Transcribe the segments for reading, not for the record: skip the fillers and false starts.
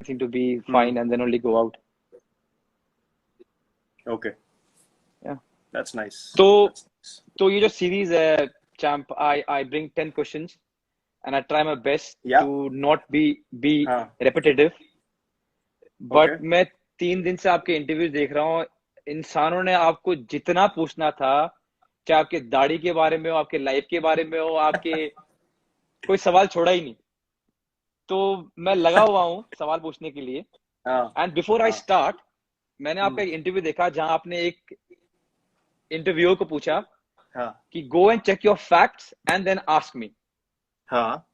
everything to be fine and then only go out. Okay. Yeah. That's nice. तो That's nice. तो ये जो series है champ, I bring 10 questions and I try my best Yeah. to not be हाँ. repetitive. But Okay. मैं 3 दिन से आपके इंटरव्यूज देख रहा हूँ, इंसानों ने आपको जितना पूछना था, चाहे आपके दाढ़ी के बारे में हो, आपके लाइफ के बारे में हो, आपके कोई सवाल छोड़ा ही नहीं। तो मैं लगा हुआ हूँ सवाल पूछने के लिए। हाँ. एंड बिफोर आई हाँ. स्टार्ट, मैंने आपका एक इंटरव्यू देखा जहां आपने एक इंटरव्यूअर को पूछा हाँ. कि go and check your facts and then ask me, हाँ.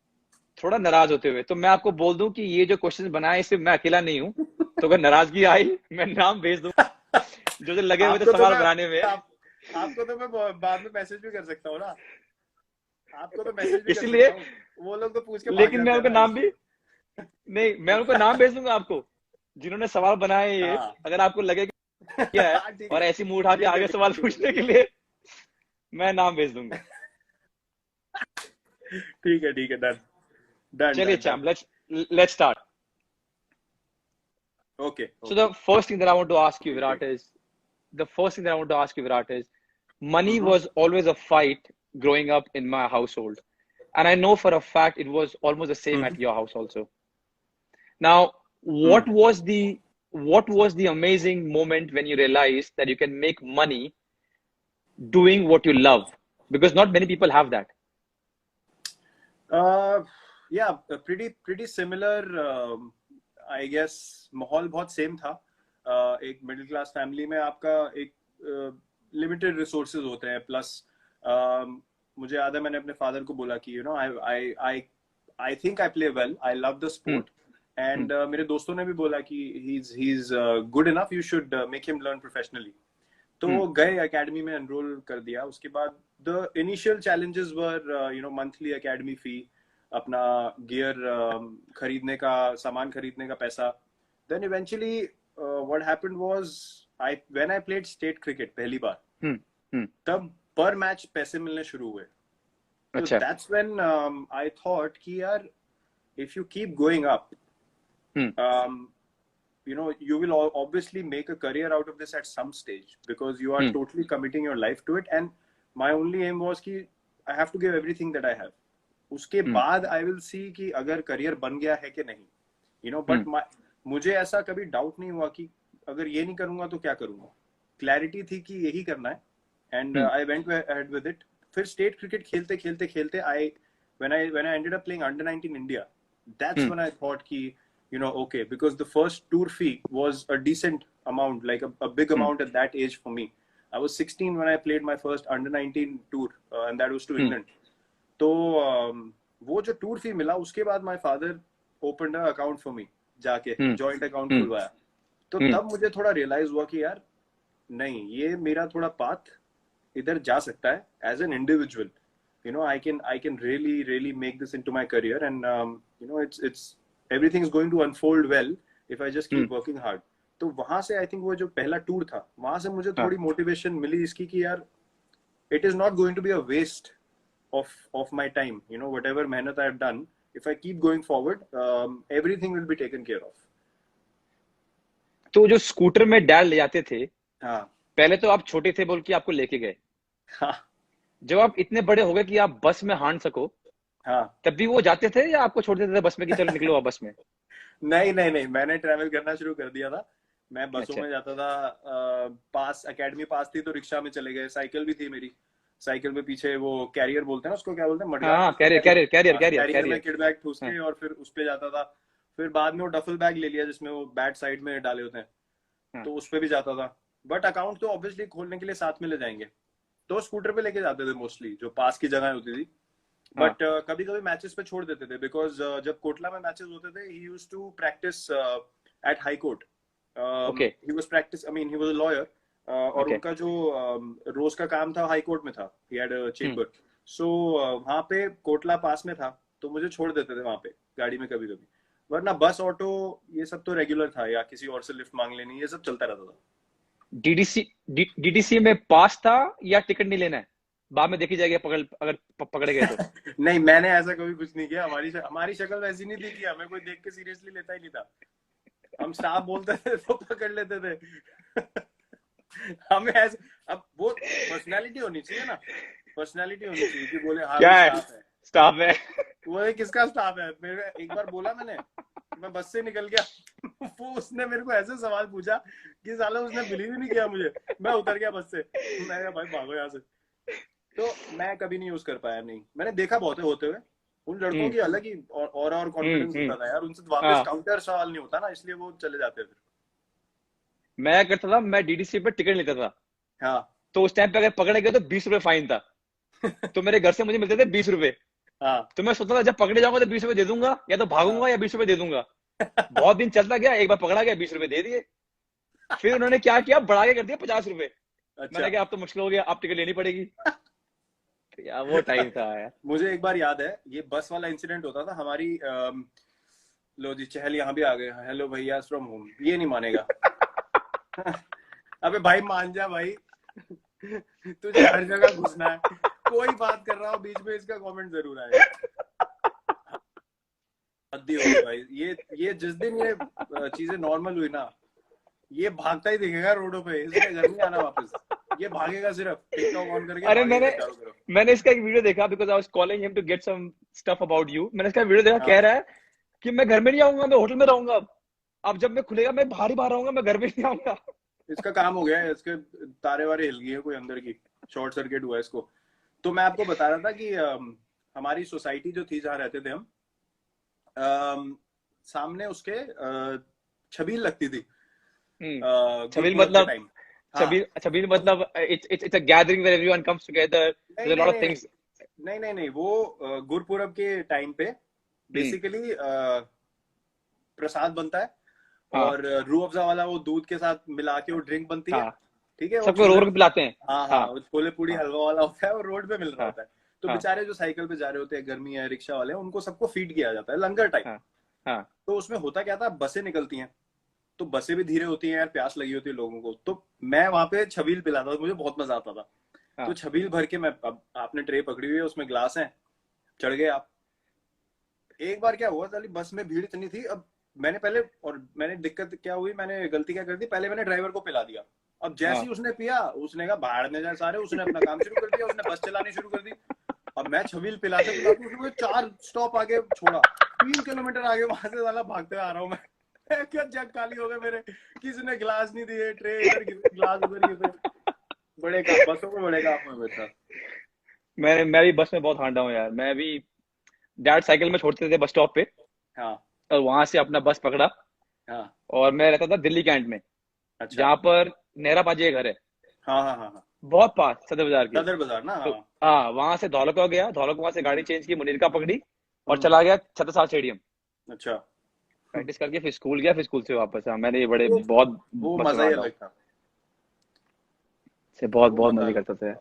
थोड़ा नाराज होते हुए। तो मैं आपको बोल दूं कि ये जो क्वेश्चन बनाए इसमें मैं अकेला नहीं हूं, तो अगर नाराजगी आई मैं नाम भेज दूं जो लगे हुए थे आपको तो सवाल मैं बनाने में। आपको तो मैं बाद में मैसेज भी कर सकता हूँ ना, आपको तो मैसेज भी कर इसलिए सकता हूँ, वो लोग तो पूछ के भाग लेकिन जाते मैं हैं उनका ना, नाम भी इसलिए। नहीं, मैं उनको नाम भेज दूंगा आपको जिन्होंने सवाल बनाए ये। हाँ. अगर आपको लगे कि क्या है ठीक और है, ऐसी मुंह उठा के ठीक है, आगे ठीक सवाल है, पूछने ठीक के है, लिए मैं नाम भेज दूंगा। ठीक है, ठीक है, डन डन चलिए done charm, done. let's start. Okay. So the first thing that I want to ask you, Virat, is money Mm-hmm. was always a fight growing up in my household. And I know for a fact it was almost the same at your house also. Now, what was the amazing moment when you realized that you can make money doing what you love? Because not many people have that. Yeah, pretty similar. I guess माहौल बहुत same था. एक middle class family में आपका एक limited resources होते हैं, plus मुझे याद है मैंने अपने फादर को बोला कि I think I play well, I love the sport, and मेरे दोस्तों ने भी बोला कि he is good enough, you should make him learn professionally. तो गए एकेडमी में एनरोल कर दिया. उसके बाद the initial challenges were monthly academy fee, अपना गियर खरीदने का, सामान खरीदने का पैसा. Then eventually what happened was when I played state cricket पहली बार, तब पर मैच पैसे मिलने शुरू हुए. तो दैट्स व्हेन आई थॉट कि यार if you keep going up, you will obviously make a career out of this at some stage, because you are totally committing your life to it. And my only aim was कि I have to give everything that I have. उसके बाद I will see कि अगर career बन गया है कि नहीं, but मुझे ऐसा कभी doubt नहीं हुआ कि अगर ये नहीं करूंगा तो क्या करूंगा. Clarity थी कि यही करना है, and I went ahead with it. फिर state cricket खेलते when I ended up playing under 19 India, that's when I thought कि okay, because the first tour fee was a decent amount, like a big amount at that age for me. I was 16 when I played my first under 19 tour, and that was to England. तो वो जो tour fee मिला, उसके बाद my father opened an account for me, जाके joint account खुलवाया. तो तब मुझे थोड़ा realize हुआ कि यार नहीं, ये मेरा थोड़ा path इधर जा सकता है as an individual. I can really make this into my career, and it's everything is going to unfold well if I just keep working hard. तो वहां से I think वो जो पहला टूर था, वहां से मुझे थोड़ी मोटिवेशन मिली इसकी कि यार it is not going to be a waste of my time. Whatever मेहनत I have done, if I keep going forward, everything will be taken care of. तो जो स्कूटर में डैड ले जाते थे, हाँ, पहले तो आप छोटे थे बोल के आपको लेके गए. हाँ, जब आप इतने बड़े हो गए कि आप बस में हाँट सको, हाँ, तब भी वो जाते थे या आपको छोड़ देते थे बस में कि चलो निकलो आप बस में? नहीं, मैंने ट्रैवल करना शुरू कर दिया था. मैं बसों में जाता था. पास एकेडमी पास थी तो रिक्शा में चले गए. साइकिल भी थी मेरी. साइकिल में पीछे वो कैरियर बोलते हैं उसको, क्या बोलते हैं, मडगाड़. हाँ, कैरियर में किड बैग ठूस के और फिर उस पे जाता था. फिर बाद में वो डफल बैग ले लिया जिसमें वो बैट साइड में डाले होते हैं, तो उस पे भी जाता था. बट अकाउंट तो ऑब्वियसली खोलने के लिए साथ में ले जाएंगे, तो स्कूटर पे लेके जाते थे मोस्टली, जो पास की जगह होती थी. बट कभी कभी मैचेस पे छोड़ देते थे, बिकॉज जब कोटला में मैचेस होते थे, he used to practice at high court. He was practice, I mean he was a lawyer, और उनका जो रोज का काम था हाई कोर्ट में था. He had a chamber. सो वहां पे कोटला पास में था, तो मुझे छोड़ देते थे वहां पे गाड़ी में कभी कभी. वरना बस, ऑटो, ये सब तो रेगुलर था, या किसी और से लिफ्ट मांग लेनी, ये सब चलता रहता था. डीडीसी में पास था या टिकट नहीं लेना है, बाद में देखी जाएगी अगर पकड़े गए तो? नहीं, मैंने ऐसा कभी कुछ नहीं किया. हमारी शक्ल वैसी नहीं थी कि हमें कोई देख के सीरियसली लेता ही नहीं था. हम स्टाफ बोलते थे तो पकड़ लेते थे। हमें ऐसे, अब वो पर्सनालिटी होनी चाहिए ना, पर्सनालिटी होनी चाहिए कि बोले हाँ क्या भी है, स्टाफ है। स्टाफ है। वो किसका स्टाफ है? मेरे एक बार बोला मैंने, मैं बस से निकल गया वो उसने मेरे को ऐसे सवाल पूछा कि साला उसने बिलीव ही नहीं किया मुझे। मैं उतर गया बस से, मैं भाई भागो यहाँ से। तो मैं कभी नहीं यूज कर पाया, नहीं। मैंने देखा बहुत है होते हुए, उन लड़कों की अलग ही और कॉन्फिडेंस होता था यार, उनसे वापस हाँ, काउंटर सवाल नहीं होता ना, इसलिए वो चले जाते थे। मैं करता था, मैं डीडीसी पे टिकट लेता था। हाँ तो उस टाइम पे अगर पकड़े गए तो 20 रुपए फाइन था। तो मेरे घर से मुझे मिलते थे 20 रुपए। हाँ तो मैं सोचता था जब पकड़े जाऊंगा तो 20 रुपए दे दूंगा, या तो हाँ। भागूंगा या 20 रुपए दे दूंगा। बहुत दिन चलता गया, एक बार पकड़ा गया, 20 रुपए दे दिए। फिर उन्होंने क्या किया, बढ़ा के कर दिया 50 रुपए। अच्छा। मैंने कहा अब तो मुश्किल हो गया, अब टिकट लेनी पड़ेगी। तो यार वो टाइम था यार। मुझे एक बार याद है, ये बस वाला इंसिडेंट होता था हमारी। लो जी चहल यहाँ भी आ गए, हेलो भैया फ्रॉम होम, ये नहीं मानेगा। अबे भाई मान जा भाई, तुझे हर जगह घुसना है, कोई बात कर रहा हो बीच में इसका कमेंट जरूर आएगा। हद्दी हो गई भाई। ये जिस दिन ये चीजें नॉर्मल हुई ना, ये भागता ही दिखेगा रोडों पे, इसने घर नहीं आना वापस। ये भागेगा, सिर्फ टिकटॉक ऑन करके अरे भागेगा मैंने चारों तरफ। मैंने इसका एक वीडियो देखा, because I was calling him to get some stuff about you. मैंने इसका वीडियो देखा, कह हाँ, रहा है कि मैं घर में नहीं आऊंगा, मैं होटल में रहूंगा। अब जब मैं खुलेगा मैं बाहर ही बाहर रहूंगा, मैं घर में नहीं आऊंगा। इसका काम हो गया है, इसके तारे वारे हिल गई है कोई अंदर की, शॉर्ट सर्किट हुआ है इसको। तो मैं आपको बता रहा था कि हमारी सोसाइटी जो थी जहाँ रहते थे हम, सामने उसके छबील लगती थी छबील गुरपुरब के मतलब, टाइम। हाँ छबील मतलब it's a gathering where everyone comes together, नहीं there's a नहीं lot of नहीं नहीं things. नहीं नहीं नहीं, वो गुरपुरब के टाइम पे हम्म। बेसिकली प्रसाद बनता है, हाँ और रूह अफ़ज़ा वाला वो दूध के साथ मिला के वो ड्रिंक बनती है। हाँ, ठीक है, वो सबको रो छोले, रो के पिलाते हैं। हाँ हाँ, हाँ वो छोले पूड़ी हाँ हलवा वाला होता है, और रोड पे मिल रहा हाँ होता है। तो हाँ बेचारे जो साइकिल पे जा रहे होते हैं, गर्मी है, रिक्शा वाले हैं, उनको सबको फीड किया जाता है लंगर टाइप। हाँ हाँ तो उसमें होता क्या था, बसें निकलती हैं, तो बसें भी धीरे होती हैं यार, प्यास लगी होती है लोगों को। तो मैं वहां पे छबील पिलाता था, मुझे बहुत मजा आता था। तो हाँ छबील भर के मैं, अब आपने ट्रे पकड़ी हुई है, उसमें ग्लास है, चढ़ गए आप। एक बार क्या हुआ, साली बस में भीड़ इतनी थी, अब मैंने पहले, और मैंने दिक्कत क्या हुई, मैंने गलती क्या कर दी, पहले मैंने ड्राइवर को पिला दिया। अब जैसे हाँ ही उसने पिया, उसने कहा भाड़ में जाए सारे, उसने अपना काम शुरू कर दिया, उसने बस चलानी शुरू कर दी। अब मैं छबील पिलाते पिलाते उसने मुझे 4 स्टॉप आगे छोड़ा, 3 किलोमीटर आगे, वहां से साला भागते आ रहा हूँ मैं। क्या जग खाली हो गए मेरे, किसी ने गिलास नहीं दिए, ट्रे इधर गिरे, गिलास उधर गिरे। बड़े काम, बसों में बड़े काम हुए मेरे साथ। मैं भी बस में बहुत हांडा हूँ यार। मैं भी, डैड साइकिल में छोड़ते थे बस स्टॉप पे, हाँ और वहां से अपना बस पकड़ा। हाँ। और मैं रहता था दिल्ली कैंट में, अच्छा। जहाँ पर नेहरा पाजी का घर है, हाँ हाँ हाँ हाँ। बहुत पास सदर बाजार के। सदर बाजार ना, तो हाँ। हाँ, वहां से धौलका गया, धौलका वहां से गाड़ी हम्म चेंज की, मुनीरका पकड़ी, और हम्म। चला गया छत्रसाल स्टेडियम। अच्छा। प्रैक्टिस करके फिर स्कूल गया, फिर स्कूल से वापस। हाँ, मैंने ये बड़े वो बहुत वो बस में मजा ही हांडा हूँ, अलग था। से बहुत वो बहुत मजा मजे अलग करते थे। था।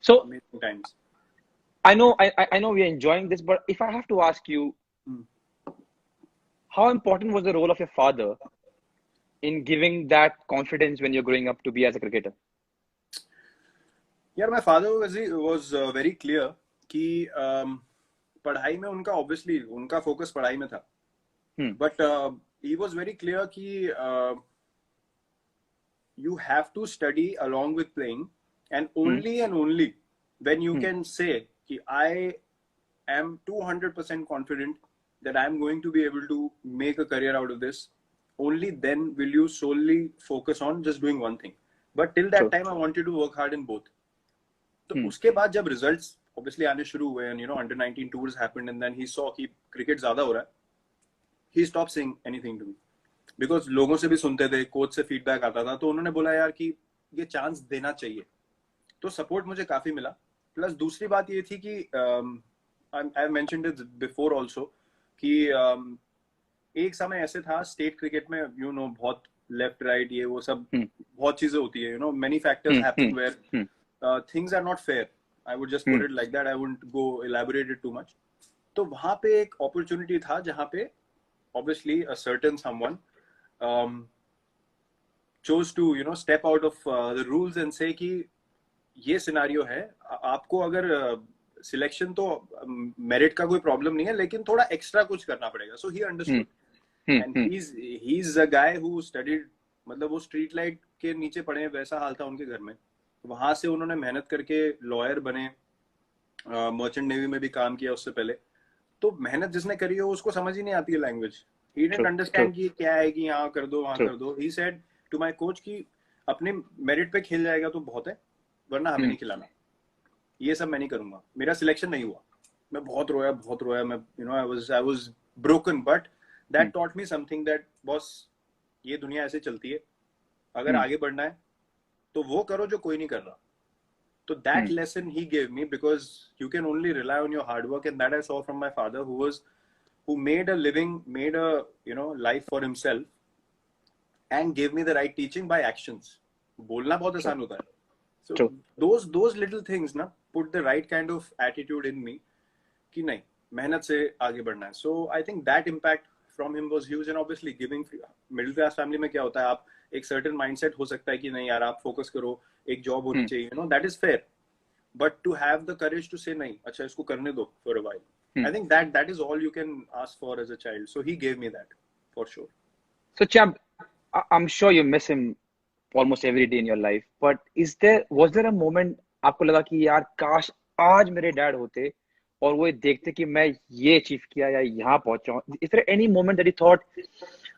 So amazing times. I know we are enjoying this, but if I have to ask you, how important was the role of your father in giving that confidence when you're growing up to be as a cricketer? यार, my father was very clear कि पढ़ाई में उनका, obviously उनका focus पढ़ाई में था, Hmm. But he was very clear कि you have to study along with playing, and Hmm. only when you Hmm. can say कि I am 200% confident that I am going to be able to make a career out of this, only then will you solely focus on just doing one thing. But till that True. time I want you to work hard in both. तो Hmm. उसके बाद जब results obviously आने शुरू हुए, and under 19 tours happened, and then he saw कि cricket ज्यादा हो रहा है, he stopped saying anything to me, because लोगों से भी सुनते थे, कोच से फीडबैक आता था, तो उन्होंने बोला यार कि ये चांस देना चाहिए। तो सपोर्ट मुझे काफी मिला। प्लस दूसरी बात ये थी कि I mentioned it before also कि एक समय ऐसे था स्टेट क्रिकेट में, बहुत लेफ्ट राइट ये वो सब Hmm. बहुत चीजें होती है, many factors Hmm. Happen Hmm. Where things are not fair. I would just Hmm. Put it like that, I wouldn't go elaborate it too much. तो वहां पे एक अपॉर्चुनिटी था जहां पे obviously a certain someone chose to step out of the rules and say कि ये scenario है, आपको अगर सिलेक्शन तो मेरिट का कोई प्रॉब्लम नहीं है, लेकिन थोड़ा एक्स्ट्रा कुछ करना पड़ेगा। So he understood. And he is a guy who studied, मतलब वो स्ट्रीट लाइट के नीचे पढ़े, वैसा हाल था उनके घर में। वहां से उन्होंने मेहनत करके लॉयर बने, मर्चेंट नेवी में भी काम किया उससे पहले। तो मेहनत जिसने करी हो उसको समझ ही नहीं आती है लैंग्वेज। ही डिडंट अंडरस्टैंड कि क्या है, कि यहाँ कर दो वहां कर दो। He said to my coach कि अपने मेरिट पे खेल जाएगा तो बहुत है, वरना हमें नहीं खिलाना। ये सब मैं नहीं करूंगा। मेरा सिलेक्शन नहीं हुआ, मैं बहुत रोया। मैं I was broken, but that taught me something that boss, ये दुनिया ऐसे चलती है, अगर आगे बढ़ना है तो वो करो जो कोई नहीं कर रहा। So that lesson he gave me, because you can only rely on your hard work, and that I saw from my father, who made a living, made a life for himself, and gave me the right teaching by actions. बोलना बहुत आसान होता है. So those little things ना put the right kind of attitude in me कि नहीं, मेहनत से आगे बढ़ना है. So I think that impact from him was huge, and obviously giving middle class family में क्या होता है, आप एक certain mindset हो सकता है कि नहीं यार आप focus करो, एक job होनी चाहिए, that is fair. But to have the courage to say नहीं, अच्छा इसको करने दो for a while. I think that is all you can ask for as a child. So he gave me that for sure. So Champ, I'm sure you miss him almost every day in your life. But was there a moment आपको लगा कि यार काश आज मेरे dad होते और वो देखते कि मैं ये अचीव किया या यहाँ पहुंचा हूँ? Is there any moment that you thought,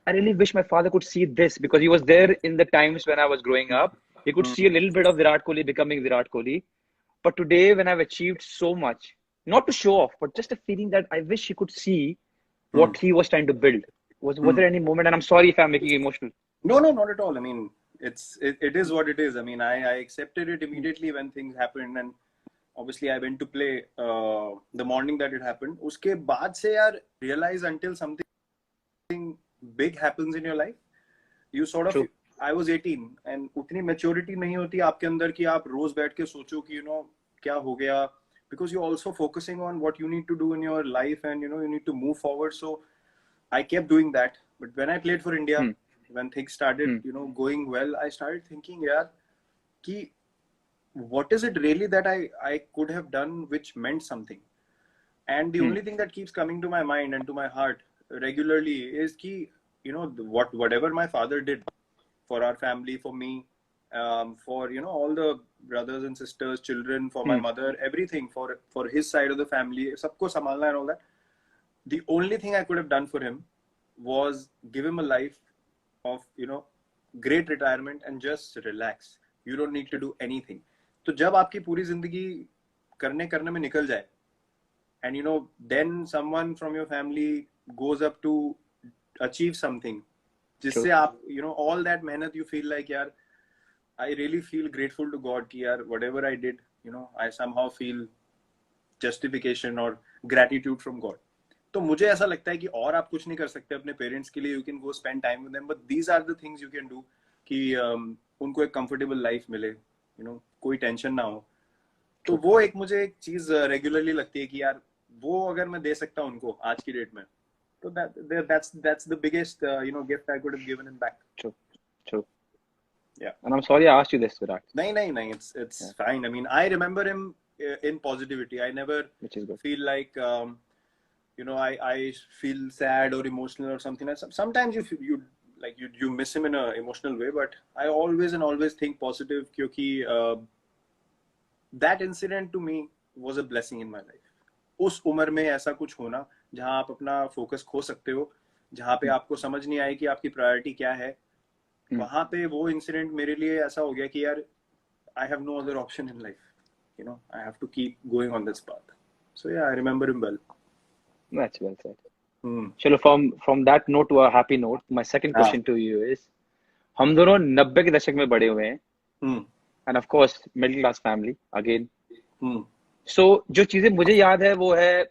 I really wish my father could see this, because he was there in the times when I was growing up. He could see a little bit of Virat Kohli becoming Virat Kohli. But today, when I've achieved so much, not to show off, but just a feeling that I wish he could see what he was trying to build. Was there any moment? And I'm sorry if I'm making you emotional. No, not at all. I mean, it is what it is. I mean, I accepted it immediately when things happened, and obviously I went to play the morning that it happened. उसके बाद से यार realize until something big happens in your life, you sort of. True. I was 18 and उतनी maturity नहीं होती आपके अंदर कि आप रोज बैठ के सोचो कि क्या हो गया, because you're also focusing on what you need to do in your life, and you need to move forward. So I kept doing that. But when I played for India, when things started going well, I started thinking यार कि what is it really that I could have done which meant something. And the only thing that keeps coming to my mind and to my heart regularly is कि whatever my father did for our family, for me, for all the brothers and sisters, children, for my mother, everything, for his side of the family, sabko samalna and all that. The only thing I could have done for him was give him a life of great retirement and just relax. You don't need to do anything. तो जब आपकी पूरी जिंदगी करने में निकल जाए, and then someone from your family goes up to achieve something, जिससे आप all that मेहनत, you feel like यार I really feel grateful to God कि यार whatever I did, I somehow feel justification or gratitude from God. तो मुझे ऐसा लगता है कि और आप कुछ नहीं कर सकते अपने पेरेंट्स के लिए. You can go spend time with them, but these are the things you can do कि उनको एक comfortable life मिले, कोई टेंशन ना हो. तो वो एक मुझे एक चीज रेगुलरली लगती है कि यार वो अगर मैं दे सकता हूँ उनको आज की डेट में, so that's the biggest gift I could have given him back. True. Yeah. And I'm sorry I asked you this, Virat. No, it's fine. I mean, I remember him in positivity. I never feel like I feel sad or emotional or something. Sometimes you miss him in an emotional way, but I always think positive क्योंकि that incident to me was a blessing in my life. उस उम्र में ऐसा कुछ होना जहां आप अपना फोकस खो सकते हो, जहां पे आपको समझ नहीं आए कि आपकी प्रायोरिटी क्या है, वहां पे वो इंसिडेंट मेरे लिए ऐसा हो गया कि यार I have no other option in life. I have to keep going on this path. So yeah, I remember him well. That's well said. चलो from that note to a happy note, my second question to you is, हम दोनों 90 के दशक में बड़े हुए हैं, and of course middle class family again. So जो चीजें मुझे याद है वो है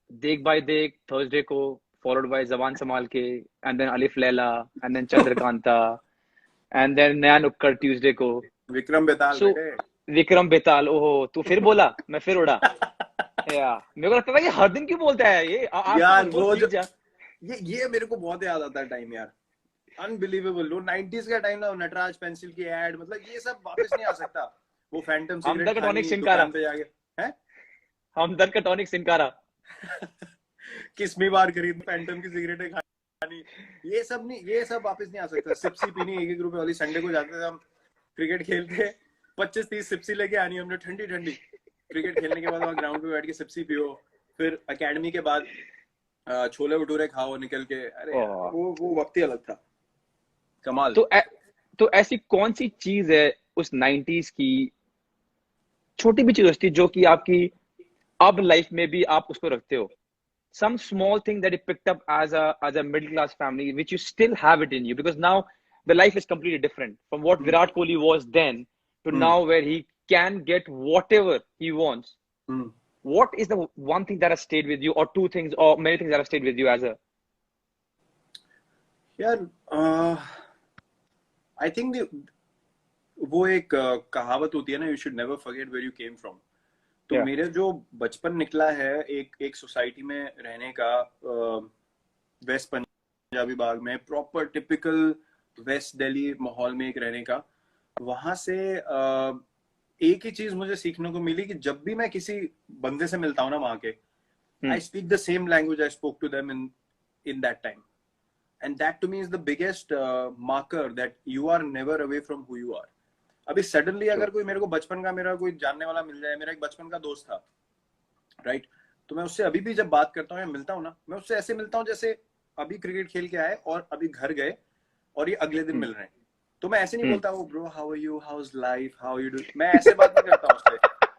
देख बाय देख थर्सडे को, followed by जबान संभाल के, and then अलिफ Laila, and then Chandrakanta, and then नया नुक्कड़ ट्यूसडे को. विक्रम बेताल. ओहो, तू फिर बोला, मैं फिर उड़ा. मेरे को लगता है ये हर दिन क्यों बोलता है ये यार. वो जो ये मेरे को बहुत याद आता है टाइम यार. अनबिलीवेबल. 90s का टाइम ना, नटराज पेंसिल की एड, मतलब ये सब वापस नहीं आ सकता. वो फैंटम सिगरेट टॉनिक सिनकारा पे जाके हैं, हमदर्द का टॉनिक सिनकारा किस्मी बार खरीद फैंटम की सिगरेटें नहीं, ये सब नहीं, ये सब वापस नहीं आ सकता। सिप्सी पीनी 1-1 रुपए वाली, संडे को जाते थे हम क्रिकेट खेलते, 25-30 सिप्सी लेके आनी हमने ठंडी ठंडी। क्रिकेट खेलने के बाद वहाँ ग्राउंड पे बैठ के सिप्सी पियो, फिर एकेडमी के बाद छोले भटूरे खाओ निकल के। अरे वो वक्त ही अलग था, कमाल। तो ऐसी कौन सी चीज है उस 90s की, छोटी भी चीज होती जो कि आपकी अब लाइफ में भी आप उसको रखते हो? Some small thing that you picked up as a middle class family, which you still have it in you, because now the life is completely different from what Virat Kohli was then to now, where he can get whatever he wants. What is the one thing that has stayed with you, or two things, or many things that have stayed with you as a? यार, I think वो एक कहावत होती है ना, you should never forget where you came from. तो मेरे जो बचपन निकला है एक सोसाइटी में रहने का, वेस्ट पंजाबी बाग में, प्रॉपर टिपिकल वेस्ट दिल्ली माहौल में एक रहने का, वहां से एक ही चीज मुझे सीखने को मिली कि जब भी मैं किसी बंदे से मिलता हूँ ना वहां के, I speak the same language I spoke to them in that time, and that to me is the biggest marker that you are never away from who you are. अभी सडनली अगर कोई मेरे को बचपन का मेरा कोई जानने वाला मिल जाए, मेरा एक बचपन का दोस्त था, राइट, तो मैं उससे अभी भी जब बात करता हूँ या मिलता हूँ ना, मैं उससे ऐसे मिलता हूँ जैसे अभी क्रिकेट खेल के आए और अभी घर गए और ये अगले दिन मिल रहे हैं। तो मैं ऐसे नहीं बोलता हूँ bro how are you, how is life, how you do, मैं ऐसे बात नहीं करता हूँ उससे।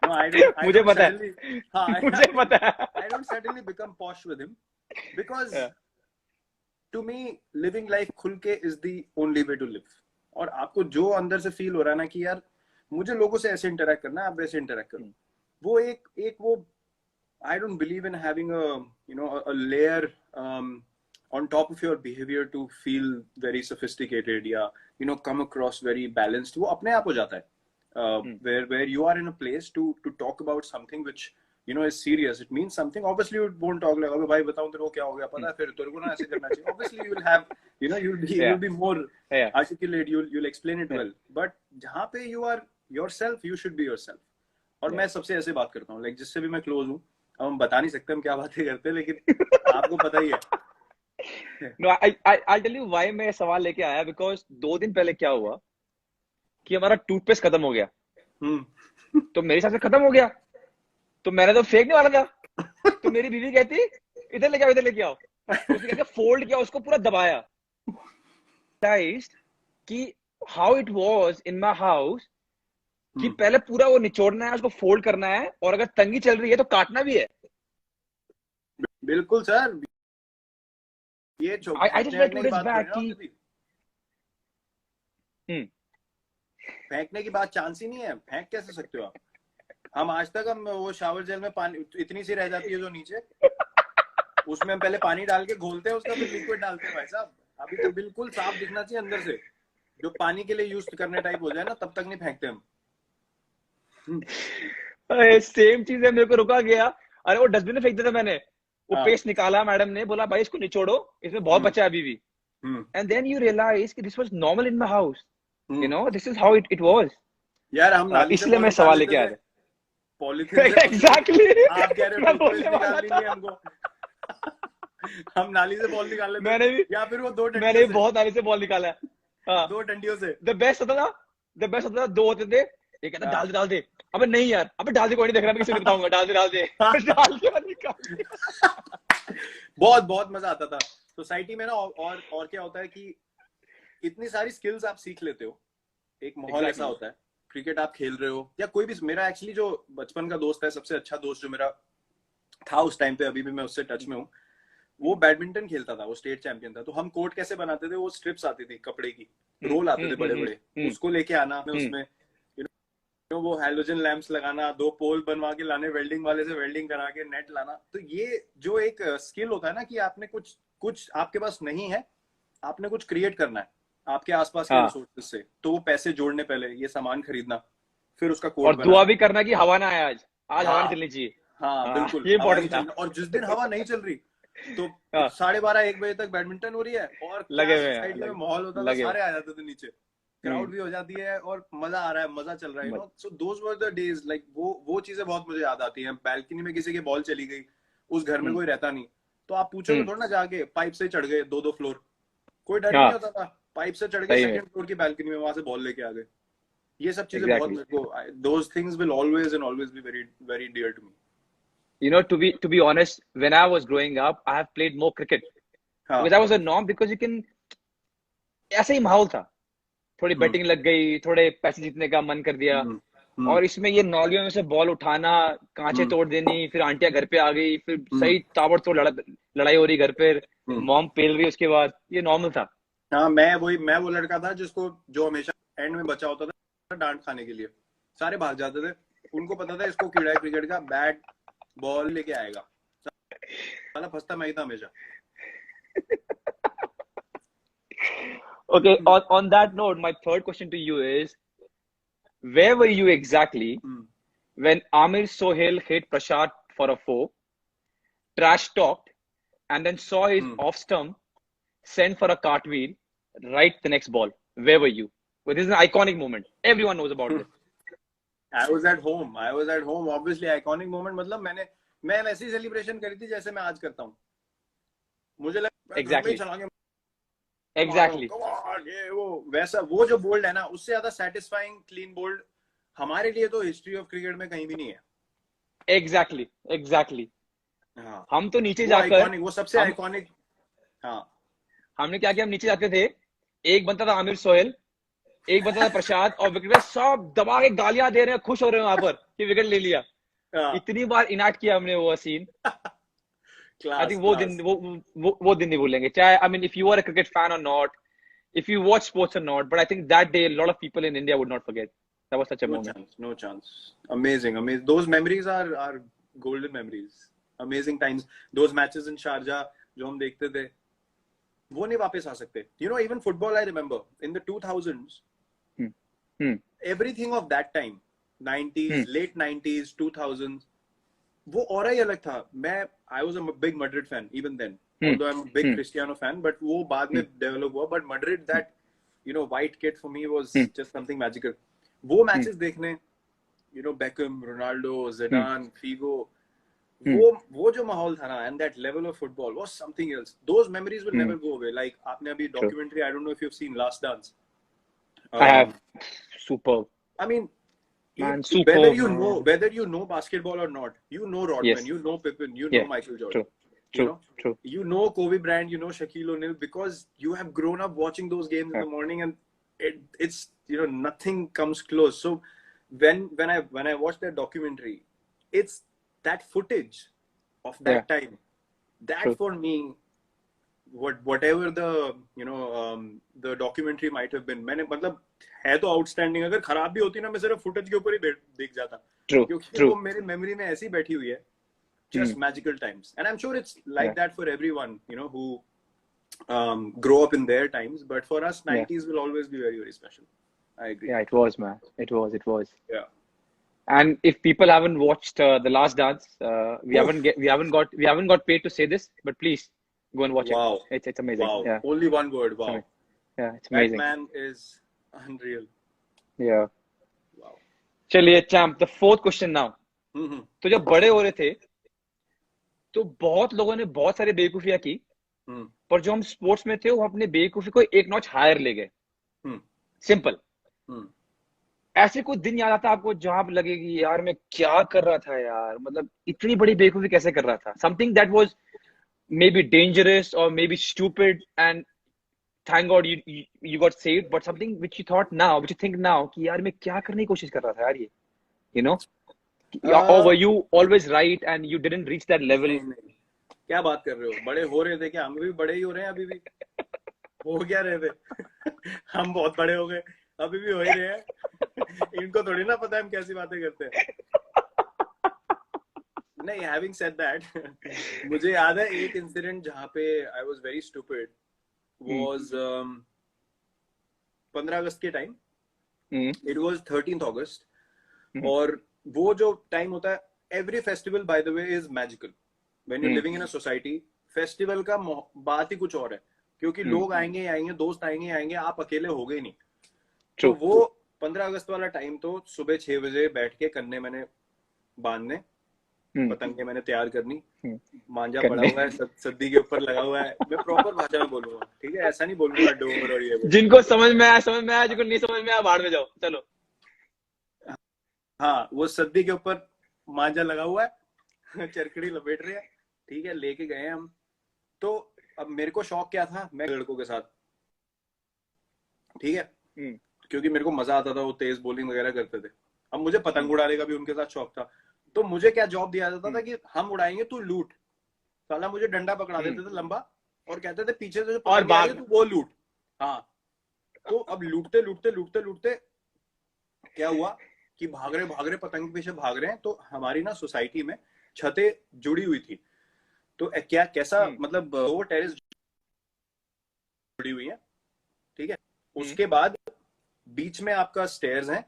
नो, मुझे पता है, हाँ, मुझे पता है। I don't suddenly become posh with him, because to me living life खुल के is the only way to live. और आपको जो अंदर से फील हो रहा है ना कि यार मुझे लोगों से ऐसे इंटरेक्ट करना है, आप वैसे इंटरेक्ट करो, वो एक वो I don't believe in having a layer on top of your behavior to feel very sophisticated या come across very balanced. वो अपने आप हो जाता है, where you are in a place to talk about something which is serious, it means something. Obviously you won't talk like अबे भाई बताऊं तेरे को क्या हो गया, पता है फिर तेरे को ना ऐसे करना चाहिए। Obviously you will have you'll be more articulate, you'll explain it well, but जहाँ पे you are yourself, you should be yourself. और मैं सबसे ऐसे बात करता हूँ, like जिससे भी मैं क्लोज हूँ, अब हम बता नहीं सकते हम क्या बातें करते हैं, लेकिन आपको पता ही है। No, I'll tell you why मैं सवाल लेके आया, because 2 दिन पहले क्या हुआ कि हमारा टूथपेस्ट खत्म हो गया। तो मेरे हिसाब से खत्म हो गया, तो मैंने तो फेंकने वाला था। तो मेरी बीवी कहती इधर लेके आओ, इधर लेके आओ। उसने कहकर फोल्ड किया, उसको पूरा दबाया। कि how it was in my house, कि पहले पूरा वो निचोड़ना है, उसको फोल्ड करना है, और अगर तंगी चल रही है तो काटना भी है। बिल्कुल सर, ये I just read 2 days back कि फेंकने की बात चांस ही नहीं है, फेंक कैसे सकते हो आप? हम आज तक हम वो शावर जेल में पानी इतनी सी रह जाती है जो नीचे, उसमें हम पहले पानी डाल के घोलते हैं, उसका फिर लिक्विड डालते हैं। भाई साहब अभी तो बिल्कुल साफ दिखना चाहिए अंदर से, जो पानी के लिए यूज करने टाइप हो जाए ना, तब तक नहीं फेंकते हम। सेम चीज है, मेरे को रुका गया। अरे वो डस्टबिन में फेंक दिया था मैंने, वो पेस्ट निकाला, मैडम ने बोला भाई इसको निचोड़ो, इसमें बहुत बचा है अभी भी। एंड देन यू रियलाइज कि this was normal in my house, this is how it was. यार हम नाली से, इसलिए मैं सवाल लेके आया था। पॉलीथिन एग्जैक्टली, आप कह रहे हो निकालनी नहीं हमको। हम नाली से बॉल निकाल लेते, मैंने भी, या फिर वो 2 डंडियों मैंने बहुत नाली से बॉल निकाला है। हाँ, 2 डंडियों से। द बेस्ट होता था 2 होते थे। ये कहता डाल दे, अबे नहीं यार, अबे डाल दे, कोई नहीं देख रहा, मैं किसी को बताऊंगा, डाल दे डाल के निकाल। बहुत मजा आता था सोसाइटी में ना। और क्या होता है कि इतनी सारी स्किल्स आप सीख लेते हो, एक माहौल ऐसा होता है, क्रिकेट आप खेल रहे हो या कोई भी। मेरा एक्चुअली जो बचपन का दोस्त है, सबसे अच्छा दोस्त जो मेरा था उस टाइम पे, अभी भी मैं उससे टच में हूँ, वो बैडमिंटन खेलता था, वो स्टेट चैंपियन था। तो हम कोर्ट कैसे बनाते थे, वो स्ट्रिप्स आती थी कपड़े की, रोल आते थे बड़े बड़े, उसको लेके आना, उसमें वो हैलोजन लैंप्स लगाना, 2 पोल बनवा के लाने, वेल्डिंग वाले से वेल्डिंग करा के नेट लाना। तो ये जो एक स्किल होता है ना कि आपने कुछ आपके पास नहीं है, आपने कुछ क्रिएट करना है आपके आसपास के रिसोर्सेज से, तो वो पैसे जोड़ने पहले, ये सामान खरीदना, फिर उसका कोड और दुआ भी करना कि हवा ना आए, आज हवा नहीं चलनी चाहिए। हाँ बिल्कुल, ये इम्पोर्टेंट था। और जिस दिन हवा नहीं चल रही तो 12:30-1 बजे तक बैडमिंटन हो रही है, और लगे साइड में माहौल होता था, सारे आ जाते थे नीचे, क्राउड भी हो जाती है और मजा आ रहा है, मजा चल रहा है। सो दोस वर द डेज, लाइक वो चीजें बहुत मुझे याद आती हैं। बैल्कनी में किसी की बॉल चली गई, उस घर में कोई रहता नहीं, तो आप पूछोगे थोड़ा ना जाके पाइप से चढ़ गए 2-2 फ्लोर, कोई डर ही हाँ नहीं होता था, पाइप से चढ़ गए सही में सेकंड फ्लोर की बालकनी में, वहां से बॉल लेके आ गए। ये सब चीजें बहुत एग्जैक्टली मेरे को, those things will always and always be very very dear to me. you know to be honest when I was growing up I have played more cricket हाँ because that was a norm because you can ऐसा ही माहौल था थोड़ी हम्म batting लग गई थोड़े पैसे जीतने का मन कर दिया हम्म हम्म और इसमें ये नौलियों में से बॉल उठाना कांचे हम्म तोड़ देनी फिर आंटियां घर पे आ गई फिर हम्म सही ताबड़तोड़ लड़ाई हो रही घर पे हम्म। मॉम पेल रही उसके बाद ये नॉर्मल था हाँ मैं वो लड़का था जिसको जो हमेशा एंड में बचा होता था डांट खाने के लिए। सारे भाग जाते थे, उनको पता था इसको कीड़ा है क्रिकेट का, बैट बॉल लेके आएगा, साला फंसता मैं ही था हमेशा। okay on that note my third question to you is where were you exactly when Amir Sohail hit Prashad for a four trash talked and then saw his off stump send for a cartwheel right the next ball where were you well, this is an iconic moment everyone knows about this I was at home obviously iconic moment, मतलब मैं वैसी celebration करी थी जैसे मैं आज करता हूँ। मुझे लगा घर में ही चला के exactly ये वो वैसा वो जो बोल्ड है ना, उससे ज्यादा सेटिस्फाइंग क्लीन बोल्ड हमारे लिए तो हिस्ट्री ऑफ क्रिकेट में कहीं भी नहीं है। exactly हाँ हम तो नीचे वो जाकर आइकॉनिक, वो सबसे आइकॉनिक। हाँ हमने क्या किया हम नीचे जाते थे एक बनता था आमिर सोहेल एक बनता था प्रसाद और विकेट सब दबा के गालियां दे रहे हैं खुश हो रहे हैं वहां पर कि विकेट ले लिया इतनी बार इनाक्ट किया हमने वो सीन आई थिंक वो दिन वो दिन नहीं भूलेंगे चाहे I mean if you are a cricket fan और not if you watch sports or not but I think that day a lot of people in India would not forget that was such a moment no chance amazing those memories are golden memories, amazing times, those matches in Sharjah जो हम देखते थे वो नहीं वापस आ सकते। You know even football I remember in the 2000s everything of that time 90s late 90s 2000s वो और ही अलग था। मैं I was a big Madrid fan even then although I'm a big Cristiano fan but वो बाद में develop हुआ but Madrid that you know white kit for me was just something magical। वो matches देखने you know Beckham, Ronaldo, Zidane, Figo वो जो माहौल था ना and that level of football was something else। those memories will never go away। like आपने अभी documentary I don't know if you've seen Last Dance। I have superb I mean man whether you know basketball or not you know Rodman you know Pippen you know Michael Jordan true you know Kobe Bryant you know Shaquille O'Neal because you have grown up watching those games in the morning and it's you know nothing comes close। so when I watched that documentary it's that footage of that time that for me whatever the you know the documentary might have been मैंने मतलब है तो outstanding, अगर खराब भी होती ना मैं सिर्फ फुटेज के ऊपर ही देख जाता क्योंकि वो मेरी मेमोरी में ऐसी बैठी हुई है। just magical times and I'm sure it's like that for everyone you know who grow up in their times but for us 90s will always be very very special। I agree। it was man it was yeah and if people haven't watched The Last Dance we haven't got paid to say this but please go and watch it it's amazing wow only one word wow it's amazing that man is unreal wow चलिए champ the fourth question now तो जब बड़े हो रहे थे तो बहुत लोगों ने बहुत सारी बेवकूफियां की पर जो हम स्पोर्ट्स में थे वो अपने बेवकूफी को एक नॉच हायर ले गए सिंपल ऐसे कोई दिन याद आता आपको जहां लगेगी यार मैं क्या कर रहा था यार मतलब इतनी बड़ी बेवकूफी कैसे कर रहा था something that was maybe dangerous और maybe stupid and thank God you got saved but something which you thought now which you think now कि यार मैं क्या करने की कोशिश कर रहा था यार ये you know or were you always right and you didn't reach that level क्या बात कर रहे हो, बड़े हो रहे थे क्या? हम भी बड़े ही हो रहे हैं अभी भी। हो क्या रहे थे हम बहुत बड़े हो गए अभी भी हो ही रहे हैं इनको थोड़ी ना पता है हम कैसी बातें करते हैं। नहीं having said that मुझे याद है एक इंसिडेंट जहाँ पे I was very stupid was 15 अगस्त के time it was 13th August और वो जो टाइम होता है every festival by the way is magical when you're living in a society। Festival का बात ही कुछ और है क्योंकि लोग आएंगे दोस्त आएंगे आप अकेले हो गए नहीं। तो वो 15 अगस्त वाला टाइम तो सुबह 6 बजे बैठ के कन्ने मैंने बांधने पतंगे मैंने तैयार करनी, मांझा पड़ा करने। हुआ है, सद्दी के ऊपर लगा हुआ है, मैं प्रॉपर भाषा में बोलूंगा, ठीक है, ऐसा नहीं बोलूंगा डोर और ये वो। जिनको समझ में आया समझ में आया, जिनको नहीं समझ में आया बाहर में जाओ, चलो। हाँ, वो सद्दी के ऊपर मांझा लगा हुआ है चरकड़ी लपेट रहे हैं, ठीक है, लेके गए हम। तो अब मेरे को शौक क्या था, मैं लड़कों के साथ, ठीक है, क्योंकि मेरे को मजा आता था, वो तेज बॉलिंग वगैरह करते थे। अब मुझे पतंग उड़ाने का भी उनके साथ शौक था, तो मुझे क्या जॉब दिया जाता था कि हम उड़ाएंगे, तू लूट। साला मुझे डंडा पकड़ा देते थे लंबा और कहते थे पीछे से जो और पतंग आ रही है बाग। तू वो लूट। हाँ, तो अब लूटते लूटते लूटते लूटते क्या हुआ कि भाग रहे पतंग के पीछे भाग रहे हैं, तो हमारी ना सोसाइटी में छतें जुड़ी हुई थी। तो क्या कैसा मतलब, दो टेरेस जुड़ी हुई है, ठीक है, उसके बाद बीच में आपका स्टेयर्स हैं,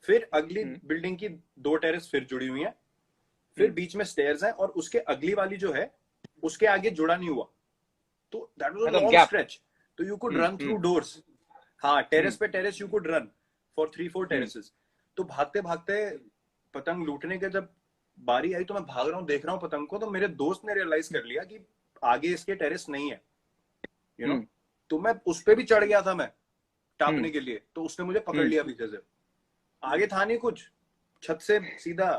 फिर अगली बिल्डिंग की दो टेरेस फिर जुड़ी हुई हैं, फिर बीच में स्टेयर्स हैं, और उसके अगली वाली जो है उसके आगे जुड़ा नहीं हुआ। तो that was a long stretch, तो you could run through doors. हाँ, टेरेस पे terrace you could run for 3-4 terraces. तो भागते भागते पतंग लूटने के जब बारी आई, तो मैं भाग रहा हूँ, देख रहा हूँ पतंग को, तो मेरे दोस्त ने रियलाइज कर लिया कि आगे इसके टेरेस नहीं है, यू नो। तो मैं उस पे भी चढ़ गया था मैं टापने के लिए, तो उसने मुझे पकड़ लिया पीछे से। आगे था नहीं कुछ, छत से सीधा,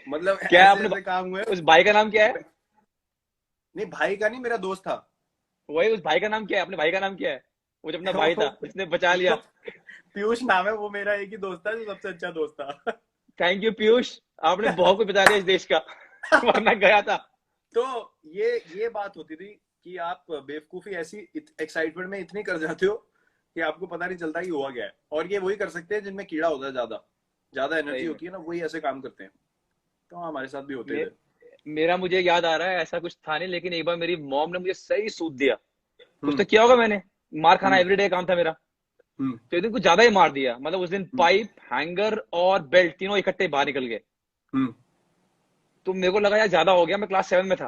मतलब क्या ऐसे आपने ऐसे काम हुए। उस भाई का नाम क्या है? नहीं, भाई का नहीं, मेरा दोस्त था। वही, उस भाई का नाम क्या है? अपने भाई का नाम क्या है? वो जो अपना भाई था जिसने बचा लिया। पीयूष नाम है, वो मेरा एक ही दोस्त था जो सबसे अच्छा दोस्त था। थैंक यू पीयूष, आपने बहुत कुछ बचा दिया इस देश का वरना गया था। तो ये बात होती थी कि आप बेवकूफी ऐसी एक्साइटमेंट में इतनी कर जाते हो कि आपको पता नहीं चलता कि हुआ क्या है। और ये वही कर सकते हैं जिनमें कीड़ा होता है, ज्यादा ज्यादा एनर्जी होती है ना, वही ऐसे काम करते हैं। तो हमारे साथ भी होते थे। मेरा मुझे याद आ रहा है, ऐसा कुछ था नहीं, लेकिन एक बार मेरी मॉम ने मुझे सही सूद दिया। कुछ तो किया होगा मैंने, मार खाना एवरीडे काम था मेरा। तो एक दिन कुछ ज्यादा ही मार दिया, मतलब उस दिन पाइप, हैंगर और बेल्ट तीनों इकट्ठे बाहर निकल गए। तो मेरे को लगा यार ज्यादा हो गया, मैं क्लास 7 में था।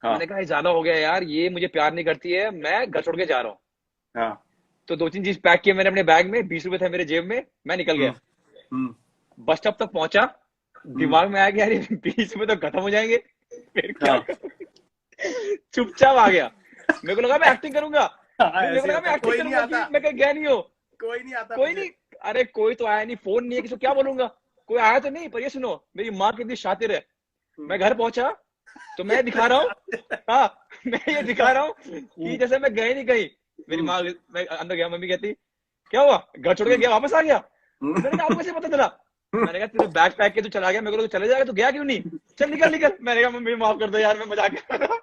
हाँ, मैंने कहा ये ज्यादा हो गया यार, ये मुझे प्यार नहीं करती है, मैं घर छोड़ के जा रहा हूँ। हाँ, तो 2-3 चीज पैक किए मैंने अपने बैग में, 20 रुपए थे मेरे जेब में, मैं निकल गया। बस स्टॉप तक पहुंचा, दिमाग में आया कि यार ये 20 रुपए तो खत्म हो जाएंगे, फिर क्या हाँ, चुपचाप आ गया। मेरे को लगा मैं एक्टिंग करूंगा, हाँ, मेरे को ऐसे लगा होता मैं है, एक्टिंग कोई नहीं करूंगा कि आता, मैं कहीं गया नहीं हो। कोई नहीं आता कोई मुझे। नहीं, अरे कोई तो आया नहीं, फोन नहीं है, किसी को क्या बोलूंगा। कोई आया तो नहीं, पर ये सुनो, मेरी माँ कितनी शातिर है। मैं घर पहुंचा तो मैं दिखा रहा हूँ, हाँ, मैं ये दिखा रहा हूँ कि जैसे मैं गए नहीं कहीं। मेरी माँ, मैं अंदर गया, मम्मी कहती क्या हुआ, घर छोड़ के गया, वापस आ गया? मैंने कहा आपको कैसे पता चला? मैंने कहा तूने बैग पैक के तू चला गया, मेरे को तो चले जाएगा, तू गया क्यों नहीं? चल निकल निकल। मैंने कहा मम्मी माफ कर दो यार, मैं मजाक कर रहा था।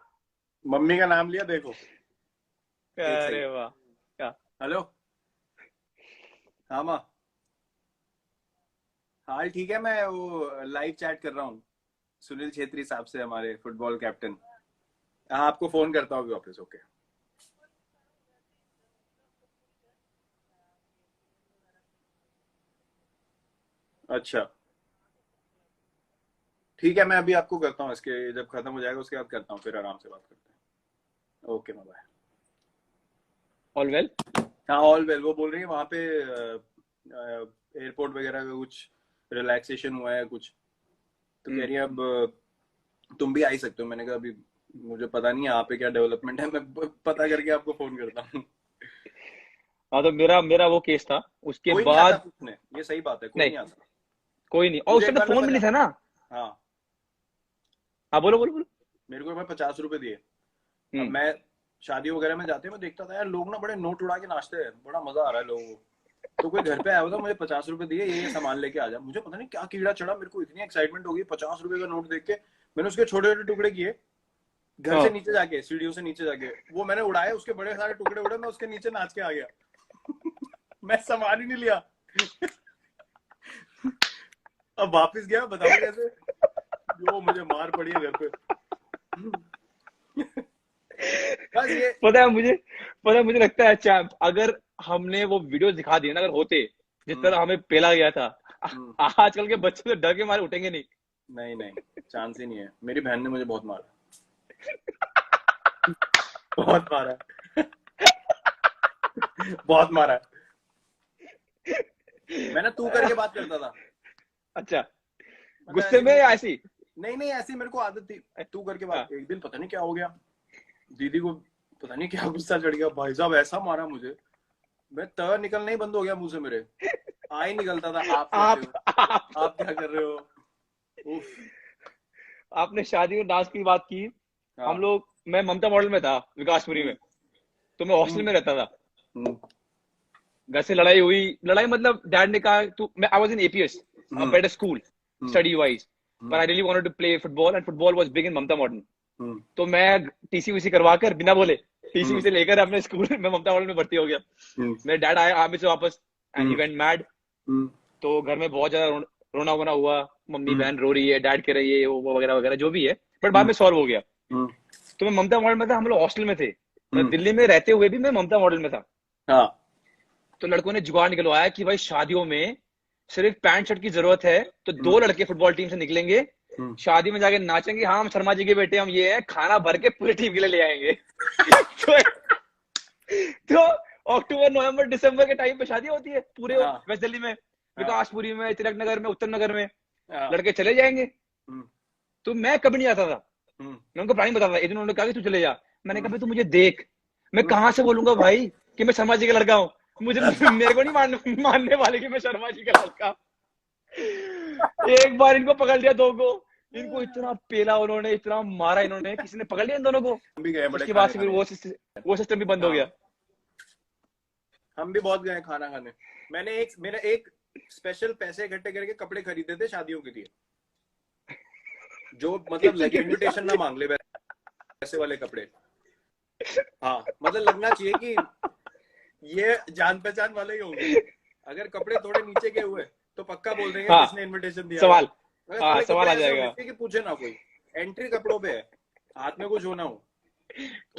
मम्मी का नाम लिया, देखो। एक अरे सेकंड। वाह, क्या? हेलो। हाँ माँ। हाल ठीक है, मैं वो लाइव चैट कर रहा हूँ सुनील छेत्री साहब से, हमारे फुटबॉल कैप्टन। हाँ, आपको फोन करता हूँ वापस। ओके। अच्छा, ठीक है, मैं अभी आपको करता हूँ, इसके जब खत्म हो जाएगा उसके बाद करता हूँ, फिर आराम से बात करते हैं। Okay, bye. All well. हाँ, ऑल वेल। वो बोल रही है वहां पे एयरपोर्ट वगैरह का कुछ रिलैक्सेशन हुआ है कुछ, तो कह रही है अब तुम भी आ ही सकते हो। मैंने कहा अभी मुझे पता नहीं है यहाँ पे क्या डेवलपमेंट है, मैं पता करके आपको फोन करता हूँ। हाँ तो मेरा मेरा वो केस था, उसके कोई नहीं आता बाद। पूछने, ये सही बात है, कोई नहीं, नहीं आता। कोई नहीं, और उस मुझे एक टाइम तो बार मैं फोन भी नहीं था ना। हाँ, हाँ बोलो बोलो बोलो। मेरे को मैं 50 रुपए दिए। अब हम्म। मैं शादी वगैरह में जाते, मैं देखता था यार लोग ना बड़े नोट उड़ा के नाचते हैं, बड़ा मजा आ रहा है लोगों को। तो कोई घर पे आया हुआ था, मुझे 50 रुपए दिए, ये सामान लेके आ जा। मुझे पता नहीं क्या कीड़ा चढ़ा, मेरे को इतनी एक्साइटमेंट हो गई 50 रुपए का नोट देख के। मैंने उसके छोटे छोटे टुकड़े किए, घर से हाँ। नीचे जाके, सीढ़ियों से नीचे जाके वो मैंने उड़ाए, उसके बड़े सारे टुकड़े उड़े, मैं उसके नीचे नाच के आ गया। मैं सामान ही नहीं लिया। अब वापस गया, बताओ कैसे, जो मुझे मार पड़ी है घर पे। बस ये पता है मुझे लगता है अच्छा, अगर हमने वो वीडियो दिखा दिए ना, अगर होते जिस तरह हमें पेला गया था, आजकल के बच्चे तो डर के मारे उठेंगे नहीं। नहीं नहीं, चांस ही नहीं है। मेरी बहन ने मुझे बहुत मारा, बहुत मारा, बहुत मारा। मैं ना तू करके बात करता था। अच्छा। गुस्से में या ऐसी? नहीं ऐसी मेरे को आदत थी तू करके बात। एक दिन पता नहीं क्या हो गया, दीदी को पता नहीं क्या गुस्सा चढ़ गया, भाई साहब ऐसा मारा मुझे, मैं त निकलना ही बंद हो गया मुंह से, मेरे आ ही निकलता था आप क्या कर रहे हो। उफ। आपने शादी में डांस की बात की। हाँ। हम लोग, मैं ममता मॉडल में था विकासपुरी में, तो मैं हॉस्टल में रहता था। घर से लड़ाई मतलब डैड ने कहा तू, मैं I was in APS, a better school study wise, but I really wanted to play football and football was big in Mamata modern. तो मैं टीसी करवा कर बिना बोले टीसी लेकर अपने स्कूल में ममता मॉडल में भर्ती हो गया। मेरे डैड आए आर्मी से वापस एंड ही वेंट मैड। तो घर में बहुत ज्यादा रोना वोना हुआ, मम्मी बहन रो रही है, डैड कह रही है वो वगैरह वगैरह जो भी है, बट बाद में सॉल्व हो गया। तो मैं ममता मॉडल में था, हम लोग हॉस्टल में थे, मैं दिल्ली में रहते हुए भी मैं ममता मॉडल में था। तो लड़कों ने जुगाड़ निकलवाया कि भाई शादियों में सिर्फ पैंट शर्ट की जरूरत है, तो 2 लड़के फुटबॉल टीम से निकलेंगे, शादी में जाके नाचेंगे, हाँ हम शर्मा जी के बेटे हम ये हैं, खाना भर के पूरी टीम के लिए ले आएंगे। तो अक्टूबर नवंबर दिसंबर के टाइम पे शादी होती है पूरे वेस्ट दिल्ली में, विकासपुरी में, तिलक नगर में, उत्तर नगर में, लड़के चले जाएंगे। तो मैं कभी नहीं आता था, मैं उनको प्लानिंग बताता था। एक दिन उन्होंने कहा कि तू चले जा, मैंने कहा भाई तू मुझे देख, मैं कहाँ से बोलूंगा भाई कि मैं शर्मा जी का लड़का हूँ, मुझे मेरे को नहीं मानने वाले कि मैं शर्मा जी का लड़का। एक बार इनको पकड़ लिया, 2 को, इनको इतना पेला उन्होंने, इतना मारा इन्होंने, किसी ने पकड़ लिया इन दोनों को। उसके बाद से फिर वो सिस्टम भी बंद हो गया। हम भी बहुत गए खाना खाने। मेरा एक स्पेशल पैसे इकट्ठे करके कपड़े खरीदे थे शादियों के लिए, जो मतलब लगे इनविटेशन ना मांग ले, पैसे वाले कपड़े। हाँ मतलब लगना चाहिए कि ये जान पहचान वाले ही होंगे। अगर कपड़े थोड़े नीचे के हुए तो पक्का बोल देंगे किसने इनविटेशन दिया। सवाल सवाल आ जाएगा कि पूछे ना कोई, एंट्री कपड़ों पे है, हाथ में कुछ होना हो,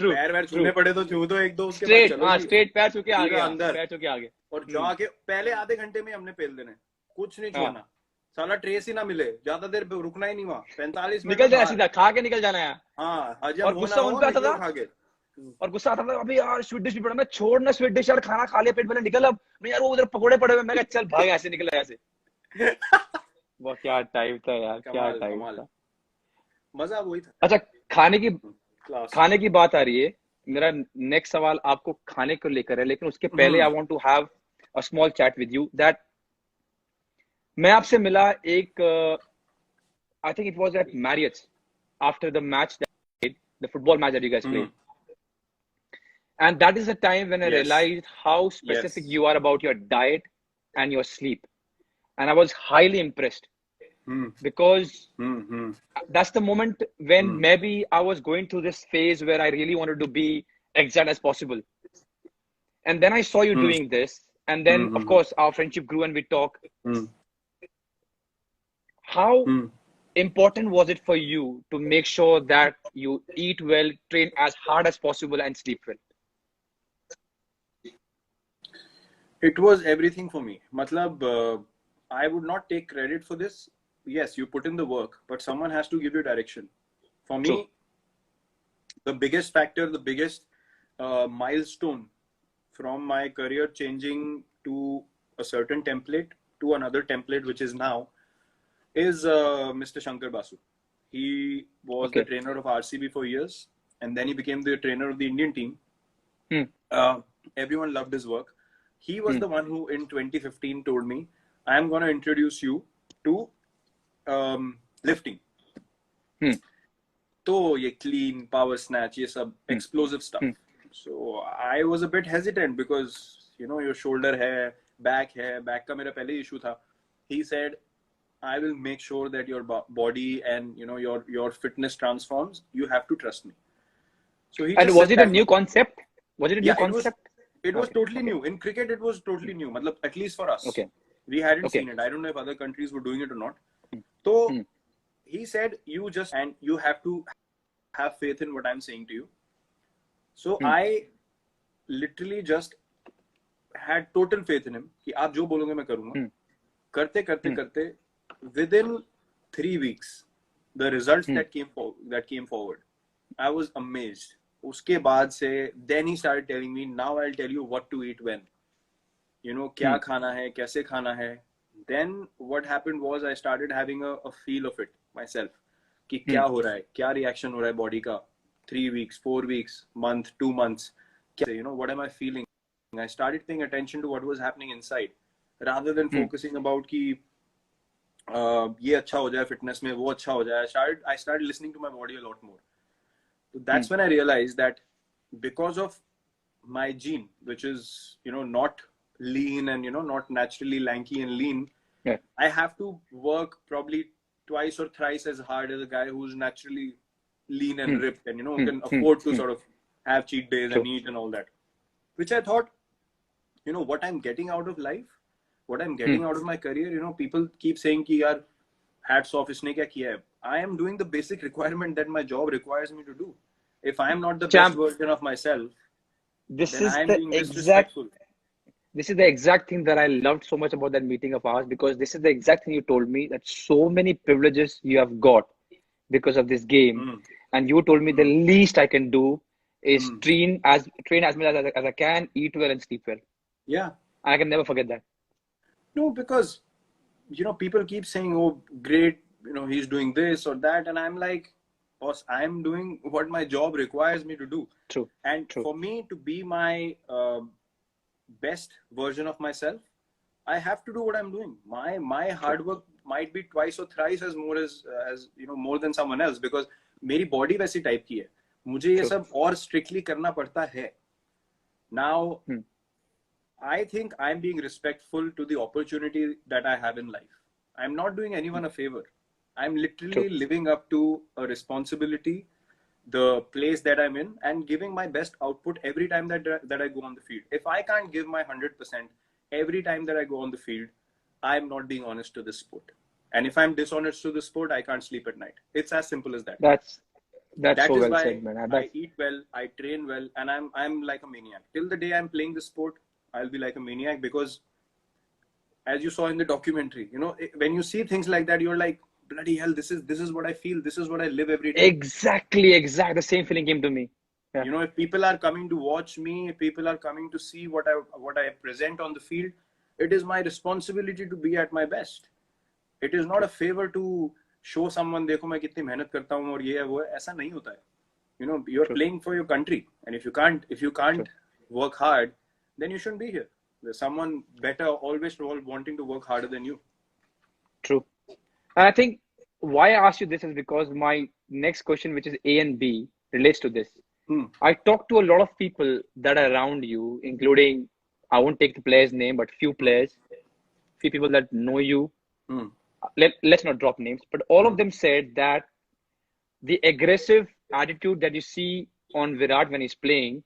पैर वैर छूने पड़े तो छू दो एक दो, उसके बाद चलो स्ट्रेट पैर छू के आगे, अंदर पैर छू के आगे, और जाके पहले आधे घंटे में हमने पेल देने, कुछ नहीं छोड़ना, साला ट्रेस ही ना मिले, ज्यादा देर रुकना ही नहीं वहाँ, 45 मिनट निकल जाना, सीधा खा के निकल जाना है। हाँ और गुस्सा उनका आता था, और गुस्सा आता था, अभी यार स्वीट डिश भी पड़ा, मैं छोड़ ना स्वीट डिश यार, खाना खा लिया, पेट भरने निकल, अब नहीं यार वो उधर पकोड़े पड़े हुए, मैं कहा चल भाग ऐसे निकल ऐसे। वो क्या टाइम था यार, क्या टाइम था, मजा वही था। अच्छा खाने की बात आ रही है, मेरा नेक्स्ट सवाल आपको खाने को लेकर है, लेकिन उसके पहले I want to have a small chat with you that मैं आपसे मिला एक I think it was at Marriott's after the match, the football match that you guys played, and that is the time when I realized how specific you are about your diet and your sleep, and I was highly impressed because that's the moment when maybe I was going through this phase where I really wanted to be exact as possible, and then I saw you doing this, and then of course our friendship grew and we talk. How important was it for you to make sure that you eat well, train as hard as possible, and sleep well? It was everything for me. Matlab, I would not take credit for this. Yes, you put in the work, but someone has to give you direction. For me, the biggest factor, the biggest milestone from my career changing to a certain template to another template, which is now, is Mr. Shankar Basu. He was the trainer of RCB for years, and then he became the trainer of the Indian team. Everyone loved his work. He was the one who in 2015 told me, I am going to introduce you to lifting. So ye clean, power snatch, ye sab explosive stuff. So I was a bit hesitant because, you know, your shoulder hai, back ka mera pehle issue tha. He said, I will make sure that your body and, you know, your fitness transforms. You have to trust me. So he. And was it a new concept? Was it a new concept? It was totally new. In cricket, it was totally new. Matlab, at least for us. We hadn't seen it. I don't know if other countries were doing it or not. So he said, you just, and you have to have faith in what I'm saying to you. So I literally just had total faith in him. कि आप जो बोलोगे मैं करूँगा. करते within 3 weeks, the results that came forward, I was amazed. Uske baad se, then he started telling me, now I'll tell you what to eat when. You know, kya khana hai, kaise khana hai. then what happened was I started having a feel of it myself कि क्या हो रहा है, क्या reaction हो रहा है body का, 3 weeks, 4 weeks, month, 2 months, you know, what am I feeling? I started paying attention to what was happening inside rather than focusing about कि ये अच्छा हो जाए fitness में, वो अच्छा हो जाए. I started listening to my body a lot more. So that's when I realized that because of my gene, which is, you know, not lean and, you know, not naturally lanky and lean, I have to work probably twice or thrice as hard as a guy who's naturally lean and ripped and, you know, can afford to sort of have cheat days and eat and all that. Which I thought, you know, what I'm getting out of life, what I'm getting out of my career, you know, people keep saying ki yaar, hats off, isne kya kiya hai. I am doing the basic requirement that my job requires me to do. If I am not the best version of myself, then I am being disrespectful. This is the exact thing that I loved so much about that meeting of ours, because this is the exact thing you told me, that so many privileges you have got because of this game. And you told me the least I can do is train as much as I can, eat well and sleep well. Yeah. I can never forget that. No, because, you know, people keep saying, oh, great, you know, he's doing this or that. And I'm like, boss, I'm doing what my job requires me to do. True. And for me to be my best version of myself, I have to do what I'm doing. My hard work might be twice or thrice as more as you know, more than someone else, because मेरी body वैसी type की है. मुझे ये सब और strictly करना पड़ता है. Now, I think I'm being respectful to the opportunity that I have in life. I'm not doing anyone a favor. I'm literally living up to a responsibility, the place that I'm in, and giving my best output every time that I go on the field. If I can't give my 100% every time that I go on the field, I'm not being honest to this sport. And if I'm dishonest to the sport, I can't sleep at night. It's as simple as that. That so well said, man. I eat well, I train well, and I'm like a maniac. Till the day I'm playing the sport, I'll be like a maniac, because as you saw in the documentary, you know, when you see things like that, you're like, bloody hell, this is what I feel. This is what I live every day. Exactly. The same feeling came to me. Yeah. You know, if people are coming to watch me, if people are coming to see what I present on the field, it is my responsibility to be at my best. It is not a favor to show someone, देखो मैं कितनी मेहनत करता हूँ और ये है वो है. ऐसा नहीं होता है. You know, you're playing for your country, and if you can't work hard, then you shouldn't be here. There's someone better always wanting to work harder than you. True. And I think why I asked you this is because my next question, which is A and B, relates to this. I talk to a lot of people that are around you, including, I won't take the player's name, but few players, few people that know you. Let's not drop names, but all of them said that the aggressive attitude that you see on Virat when he's playing,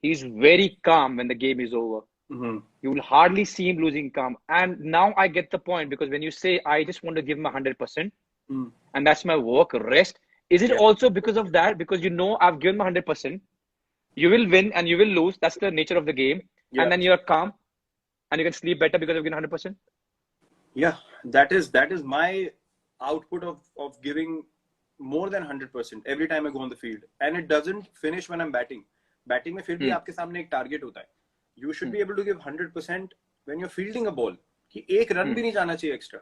he's very calm when the game is over. You will hardly see him losing calm. And now I get the point, because when you say, I just want to give him 100%, and that's my work, rest, is it also because of that? Because you know, I've given my 100%, you will win and you will lose. That's the nature of the game. And then you're calm and you can sleep better because you've given 100%. Yeah, that is my output of giving more than 100% every time I go on the field. And it doesn't finish when I'm batting. Batting में फिर भी आपके सामने एक target होता है. You should be able to give 100% when you're fielding a ball. कि एक run भी नहीं जाना चाहिए extra.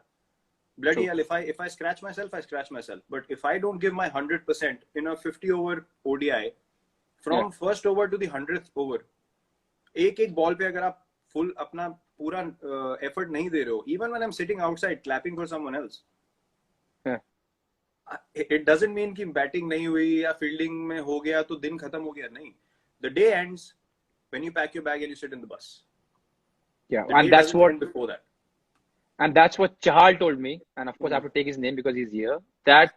Bloody hell, if I scratch myself, I scratch myself. But if I don't give my 100% in a 50-over ODI, from first over to the 100th over, एक ball पे अगर आप full अपना पूरा effort नहीं दे रहे हो, even when I'm sitting outside clapping for someone else, it doesn't mean कि batting नहीं हुई या fielding में हो गया तो दिन खत्म हो गया. नहीं. The day ends when you pack your bag and you sit in the bus. Yeah, the and that's what before that. And that's what Chahal told me, and of course I have to take his name because he's here. That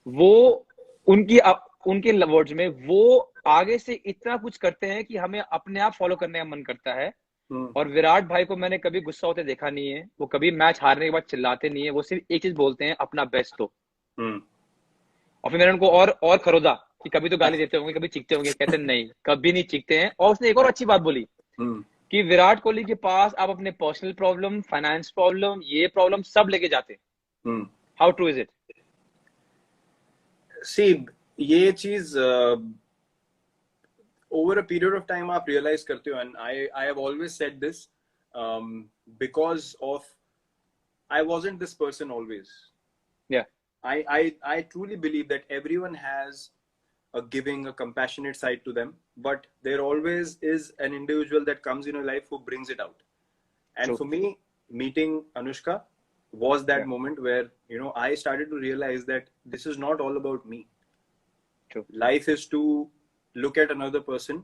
वो उनके words में वो आगे से इतना कुछ करते हैं कि हमें अपने आप फॉलो करने का मन करता है. और विराट भाई को मैंने कभी गुस्सा होते देखा नहीं है. वो कभी मैच हारने के बाद चिल्लाते नहीं है. वो सिर्फ एक चीज बोलते हैं, अपना बेस्ट दो. और फिर मैंने उनको और खरोदा कि कभी तो गाली देते होंगे, कभी चीखते होंगे. कहते नहीं, कभी नहीं चीखते हैं. और उसने एक और अच्छी बात बोली कि विराट कोहली के पास आप अपने पर्सनल प्रॉब्लम, फाइनेंस प्रॉब्लम, ये प्रॉब्लम सब लेके जाते हैं. How true is it? See ये चीज over a period of time आप realize करते हो, and I have always said this because of I wasn't this person always. Yeah. I truly believe that everyone has a giving, a compassionate side to them, but there always is an individual that comes in your life who brings it out. And True. for me, meeting Anushka was that Yeah. moment where, you know, I started to realize that this is not all about me. True. Life is to look at another person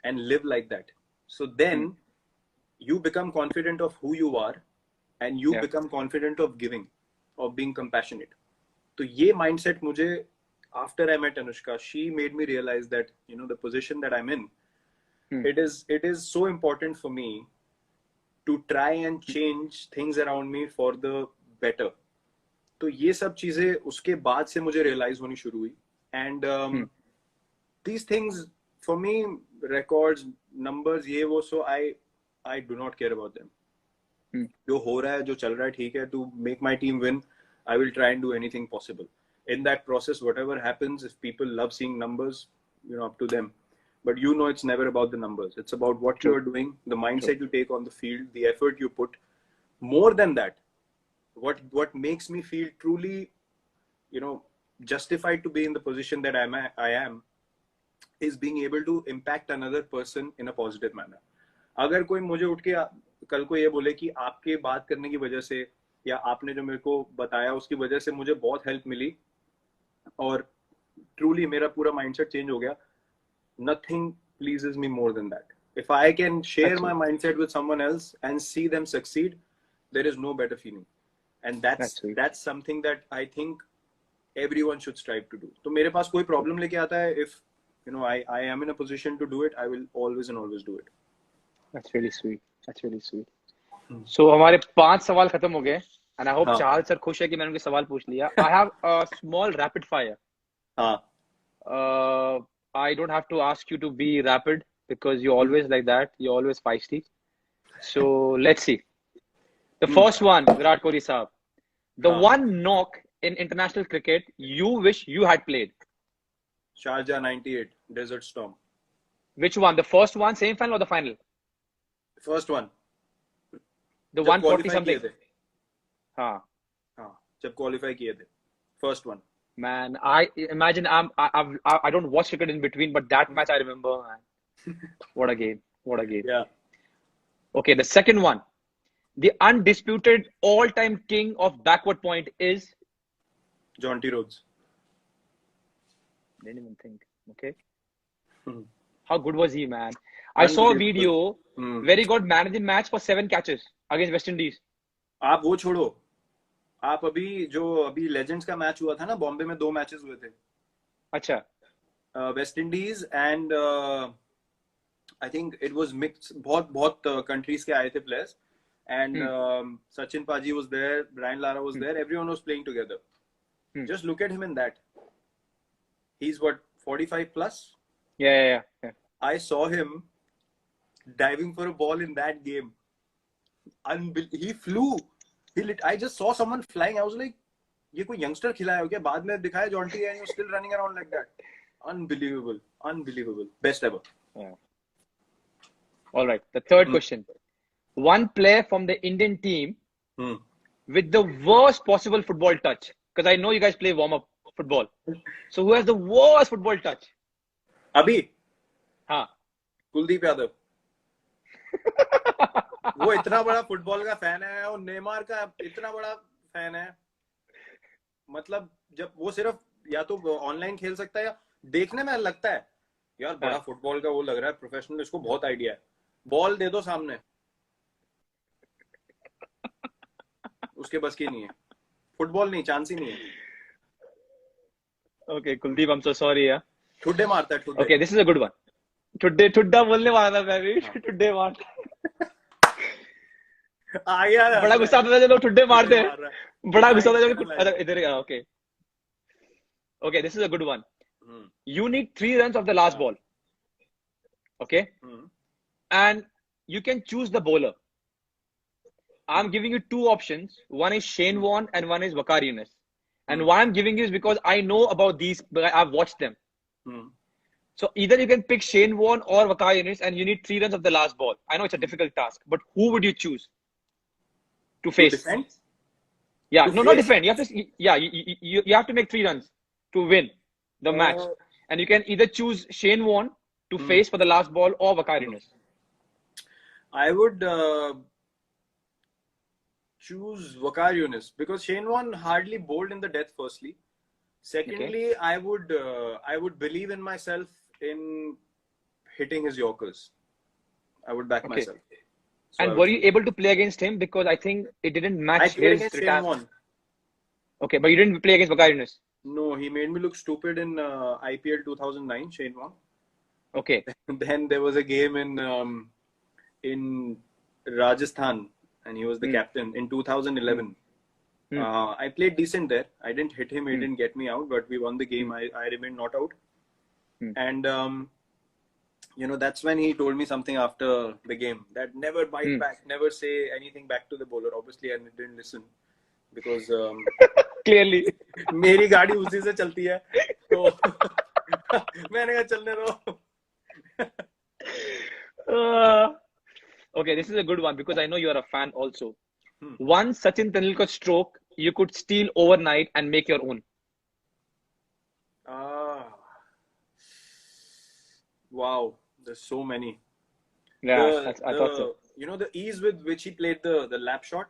and live like that. So then you become confident of who you are, and you Yeah. become confident of giving, of being compassionate. So ये mindset मुझे, after I met Anushka, she made me realize that, you know, the position that I'm in, it is so important for me to try and change things around me for the better. तो ये सब चीजें उसके बाद से मुझे realize होनी शुरू हुई. And these things for me, records, numbers, ये वो, so I do not care about them. जो हो रहा है, जो चल रहा है, ठीक है. To make my team win, I will try and do anything possible. In that process, whatever happens, if people love seeing numbers, you know, up to them. But you know, it's never about the numbers. It's about what you are doing, the mindset you take on the field, the effort you put. More than that, what makes me feel truly, you know, justified to be in the position that I am is being able to impact another person in a positive manner. अगर कोई मुझे उठ के कल को ये बोले कि आपके बात करने की वजह से या आपने जो मेरे को बताया उसकी वजह से मुझे बहुत हेल्प मिली और ट्रूली मेरा पूरा माइंडसेट चेंज हो गया, nothing pleases me more than that. If I can share my mindset with someone else and see them succeed, there is no better feeling. And that's something that I think everyone should strive to do. तो मेरे पास कोई problem लेके आता है, if you know I am in a position to do it, I will always and always do it. That's really sweet. That's really sweet. So हमारे 5 सवाल खत्म हो गए, and I hope Chahal sir खुश है कि मैंने उनके सवाल पूछ लिया. I have a small rapid fire. I don't have to ask you to be rapid because you're always like that. You're always feisty. So let's see. The first one, Virat Kohli saab. The one knock in international cricket you wish you had played. Sharjah 98, Desert Storm. Which one? The first one, same final or the final? First one. The 140 something. हाँ. जब qualify किए थे. First one. Man, I imagine I don't watch cricket in between, but that match I remember, man. What a game. What a game. Yeah. Okay, the second one. The undisputed all-time king of backward point is John T. Rhodes. Didn't even think. Okay. How good was he, man? I saw a video where he got man of the match for 7 catches against West Indies. आप वो छोड़ो. आप अभी legends का match हुआ था ना, बॉम्बे में 2 मैचेस हुए थे. अच्छा. West Indies and I think it was mix. बहुत कंट्रीज के आए थे players. And Sachin Paji was there, Brian Lara was there, everyone was playing together. Just look at him in that. He's what, 45 plus? Yeah. I saw him diving for a ball in that game. He flew. I just saw someone flying. I was like, ये कोई youngster खिलाया हो क्या? बाद में दिखाया John T and you're still running around like that. Unbelievable. Best ever. Yeah. All right. The third question. One player from the Indian team with the worst possible football touch. Because I know you guys play warm-up football. So who has the worst football touch? अभी? हाँ. कुलदीप यादव. वो इतना बड़ा football का fan है और Neymar का इतना बड़ा फैन है. मतलब जब वो सिर्फ या तो ऑनलाइन खेल सकता है या देखने में लगता है यार बड़ा फुटबॉल का वो लग रहा है प्रोफेशनल, इसको बहुत आइडिया है. बॉल दे दो सामने, उसके बस की नहीं है. फुटबॉल नहीं, चांस ही नहीं है. Okay, Kuldeep, I'm so sorry. Yeah. ठुड्डे मारता है, ठुड्डे. Okay, this is a good one. ठुड्डा बोलने वाला था मैं भी. ठुड्डे मारता. आ गया. बड़ा गुस्सा आता था जब लोग ठुड्डे मारते हैं. बड़ा गुस्सा आता था जब इधर. Okay. Okay, this is a good one. You need 3 runs of the last ball. Okay. And you can choose the bowler. I'm giving you 2 options. One is Shane Warne and one is Waqar Younis. And why I'm giving you is because I know about these, I've watched them. So either you can pick Shane Warne or Waqar Younis and you need 3 runs of the last ball. I know it's a difficult task, but who would you choose to face? Yeah, To no, not face? defend. You have to, yeah, you have to make 3 runs to win the match. Uh, And you can either choose Shane Warne to hmm. face for the last ball or Waqar Younis. I would choose Waqar Younis because Shane Warne hardly bowled in the death. Firstly, secondly, I would believe in myself in hitting his Yorkers. I would back Okay. myself. So And were you able to play against him? Because I think it didn't I match played his against Shane retirement. Warne. Okay, but you didn't play against Waqar Younis. No, he made me look stupid in IPL 2009, Shane Warne. Okay. Then there was a game in Rajasthan, and he was the captain in 2011. I played decent there. I didn't hit him. He didn't get me out, but we won the game. I remained not out. And that's when he told me something after the game that never bite back, never say anything back to the bowler. Obviously, I didn't listen because Clearly. मेरी गाड़ी उसी से चलती है, तो मैंने कहा चलने दो. Okay, this is a good one because I know you are a fan also. One Sachin Tendulkar stroke you could steal overnight and make your own. Wow, there's so many. Yeah, I thought so. You know the ease with which he played the lap shot,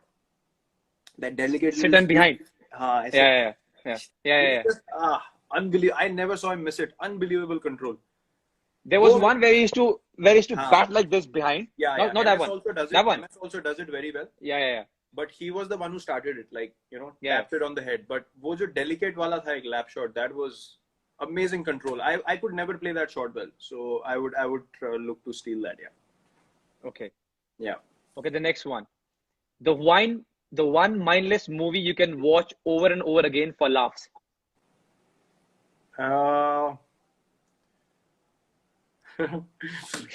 that delicate sit and behind. Yeah. Just, unbelievable. I never saw him miss it. Unbelievable control. There was one where he used to bat like this behind. Yeah. Not that one. That one. MS also does it very well. Yeah. But he was the one who started it, like, tapped it on the head. But wo jo delicate wala tha ek lap shot, that was amazing control. I could never play that shot well, so I would look to steal that. Yeah. Okay. Yeah. Okay. The next one, the one mindless movie you can watch over and over again for laughs.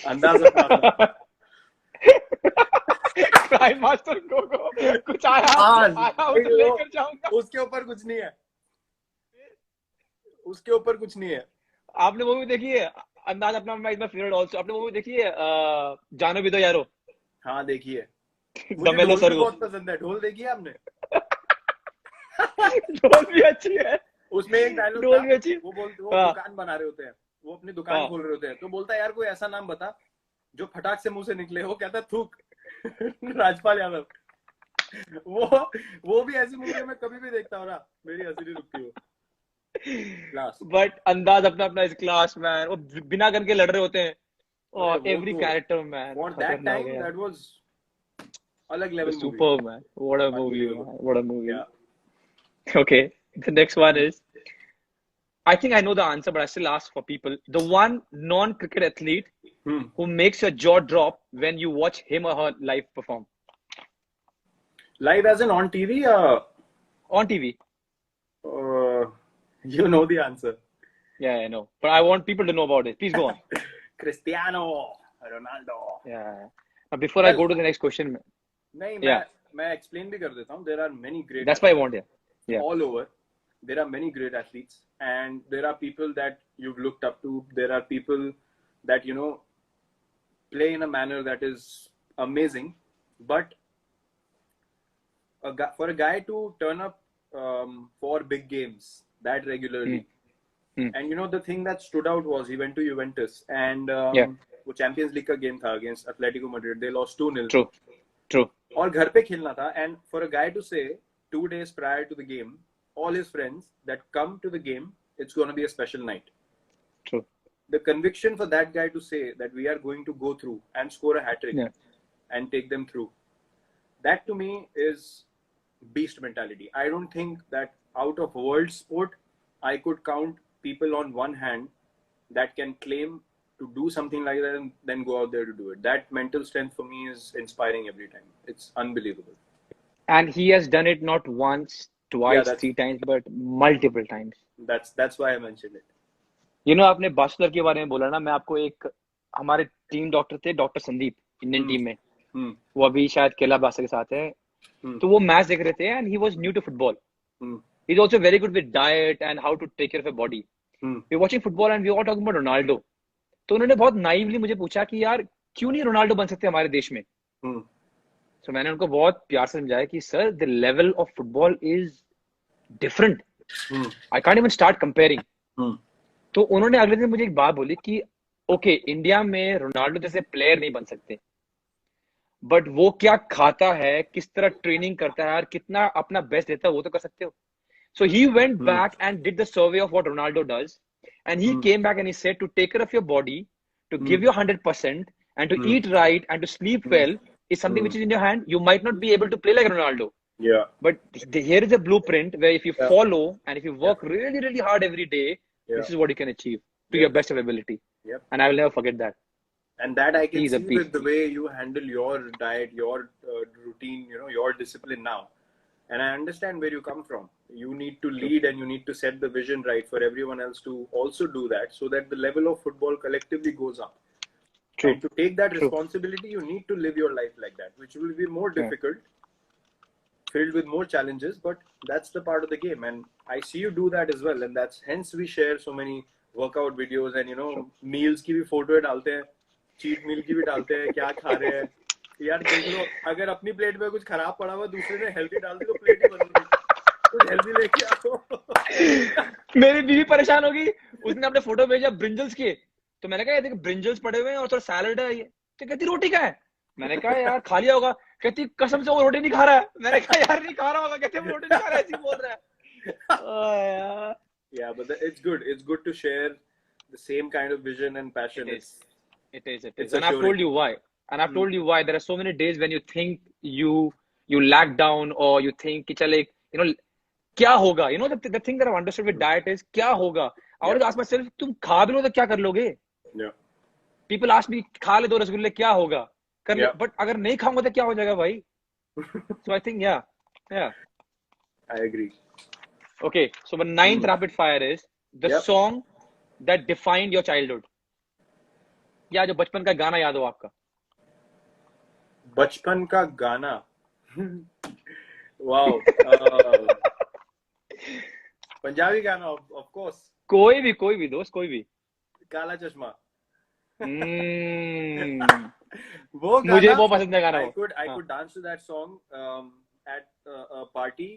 Andaz Crime Master go कुछ आया उसे लेकर जाऊंगा. उसके ऊपर कुछ नहीं है. उसके ऊपर कुछ नहीं है. आपने मूवी देखी है अंदाज अपना माय फेवरेट आल्सो. आपने मूवी देखी है जानो भी दो यारो. हाँ देखी है. मुझे ढोल बहुत पसंद है. ढोल देखी है आपने? ढोल भी अच्छी है. उसमें एक डायलॉग ढोल भी अच्छी. वो दुकान बना रहे होते हैं. वो अपनी दुकान खोल रहे होते हैं. तो बोलता है यार कोई ऐसा नाम बता जो फटाक से मुंह से निकले. वो कहता है थूक. राजपाल यादव. वो भी ऐसी मूवी में कभी भी देखता हूँ ना, मेरी हंसी नहीं रुकती हो. बट अंदाज अपना इस क्लास मैन. वो बिना गन के लड़ रहे होते हैं. और every character man. That time that was अलग level movie. Superb man. What a movie. What a movie. Yeah. Okay. The next one is, I think I know the answer, but I still ask for people. The one non-cricket athlete who makes your jaw drop when you watch him or her live perform. Live as in on TV? On TV. You know the answer. Yeah, I know. But I want people to know about it. Please go on. Cristiano Ronaldo. Yeah. Now, before I go to the next question. नहीं, मैं explain भी कर देता हूँ. There are many great. That's why I want it. Yeah. All over. There are many great athletes, and there are people that you've looked up to. There are people that play in a manner that is amazing. But for a guy to turn up for big games that regularly, and the thing that stood out was he went to Juventus, and वो Champions League का game था against Atletico Madrid. They lost 2-0. True. और घर पे खेलना था, and for a guy to say 2 days prior to the game, all his friends that come to the game, it's going to be a special night. True. The conviction for that guy to say that we are going to go through and score a hat-trick and take them through, that to me is beast mentality. I don't think that out of world sport, I could count people on one hand that can claim to do something like that and then go out there to do it. That mental strength for me is inspiring every time. It's unbelievable. And he has done it not once, twice, 3 times, but multiple times. That's why I mentioned it. आपने bastard के बारे में बोला ना, मैं आपको एक हमारे टीम डॉक्टर थे, डॉक्टर संदीप, इंडियन टीम में. वो अभी शायद केला बास्टर के साथ है. तो वो मैच देख रहे थे and he was new to football. He's also very good with diet and how to take care of your body. We're watching football and we all talking about Ronaldo. तो उन्होंने बहुत नाइवली मुझे पूछा कि यार क्यों नहीं रोनाल्डो बन सकते हमारे देश में. So मैंने उनको बहुत प्यार से समझाया कि sir the level of football is different, I can't even start comparing. तो उन्होंने अगले दिन मुझे एक बात बोली कि ओके इंडिया में रोनाल्डो जैसे प्लेयर नहीं बन सकते, बट वो क्या खाता है, किस तरह ट्रेनिंग करता है और कितना अपना बेस्ट देता है वो तो कर सकते हो। So he went back and did the survey of what Ronaldo does, and he came back and he said to take care of your body, to give you 100%, and to eat right and to sleep well is something which is in your hand. You might not be able to play like Ronaldo, Yeah. but here is a blueprint where if you follow and if you work really, really hard every day, this is what you can achieve to your best of ability. Yep. And I will never forget that. And that I can He's a see beast. with the way you handle your diet, your routine, you know, your discipline now. And I understand where you come from. You need to lead and you need to set the vision right for everyone else to also do that, so that the level of football collectively goes up. True. And to take that responsibility, you need to live your life like that, which will be more difficult, filled with more challenges, but that's the part of the game. And I see you do that as well. And that's hence we share so many workout videos and, you know, meals की भी photo डालते हैं, cheat meal की भी डालते हैं, क्या खा रहे हैं। यार देख लो, अगर अपनी प्लेट में कुछ खराब पड़ा हुआ दूसरे ने हेल्दी डाल दी तो प्लेट ही बदल गई। कुछ हेल्दी लेके आओ। मेरी बीवी परेशान होगी, उसने अपने फोटो भेजा ब्रिंजल्स के, तो मैंने कहा ये देख ब्रिंजल्स पड़े हुए हैं और थोड़ा सैलड है, ये तो कहती रोटी का है। मैंने कहा यार खा लिया होगा, कहती कसम से वो रोटी नहीं खा रहा है। मैंने कहा यार नहीं खा रहा होगा, कहते वो रोटी नहीं खा रहा है, ऐसे बोल रहा है। Yeah, but it's good. It's good to share the same kind of vision and passion. It is. And I've told you why. And I've told you why. There are so many days when you think you lack down, or you think कि चले, you know, क्या होगा? You know, the thing that I've understood with diet is क्या होगा? I always ask myself, तुम खा भी लो तो क्या कर लोगे? Yeah. People ask me, खा ले 2 रसगुल्ले क्या होगा? कर ले, but अगर नहीं खाऊंगा तो क्या हो जाएगा भाई? So I think yeah. I agree. Okay, so the 9th rapid fire is the song that defined your childhood. या जो बचपन का गाना याद हो आपका? बचपन का गाना। वाओ। पंजाबी गाना ऑफ कोर्स। कोई भी दोस्त, कोई भी। काला चश्मा। वो गाना मुझे बहुत पसंद है गाना। I could dance to that song at a party,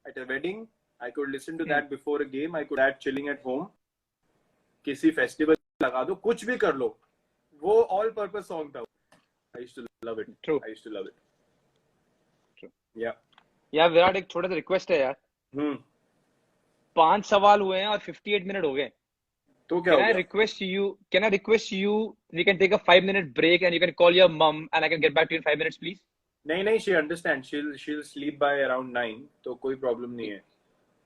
at a wedding. I could listen to that before a game. I could that chilling at home. किसी फेस्टिवल लगा दो, कुछ भी कर लो, वो all purpose song था। I used to love it. True. I used to love it. True. Yeah. यार विराट एक छोटा सा रिक्वेस्ट है यार। 5 सवाल हुए हैं और 58 मिनट हो गए। तो क्या Can I request you, we can take a 5-minute break and you can call your mom and I can get back to you in 5 minutes, please? नहीं, she understands. She'll sleep by around 9, तो कोई problem नहीं है।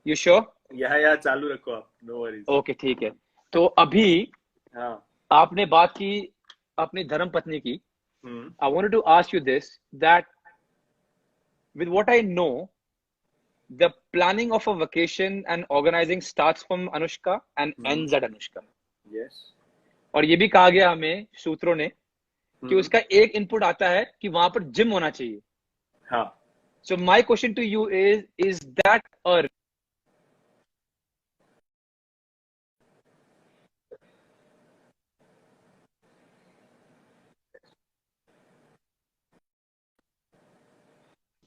You sure? Yeah, चालू रखो आप, no worries. Okay, ठीक है। तो अभी आपने बात की अपनी धर्म पत्नी की। I wanted to ask you this, that with what I know, the planning of a vacation and organizing starts from Anushka and ends at Anushka. Yes. और ये भी कहा गया हमें सूत्रों ने कि उसका एक इनपुट आता है कि वहां पर जिम होना चाहिए। हाँ। So my question to you is that a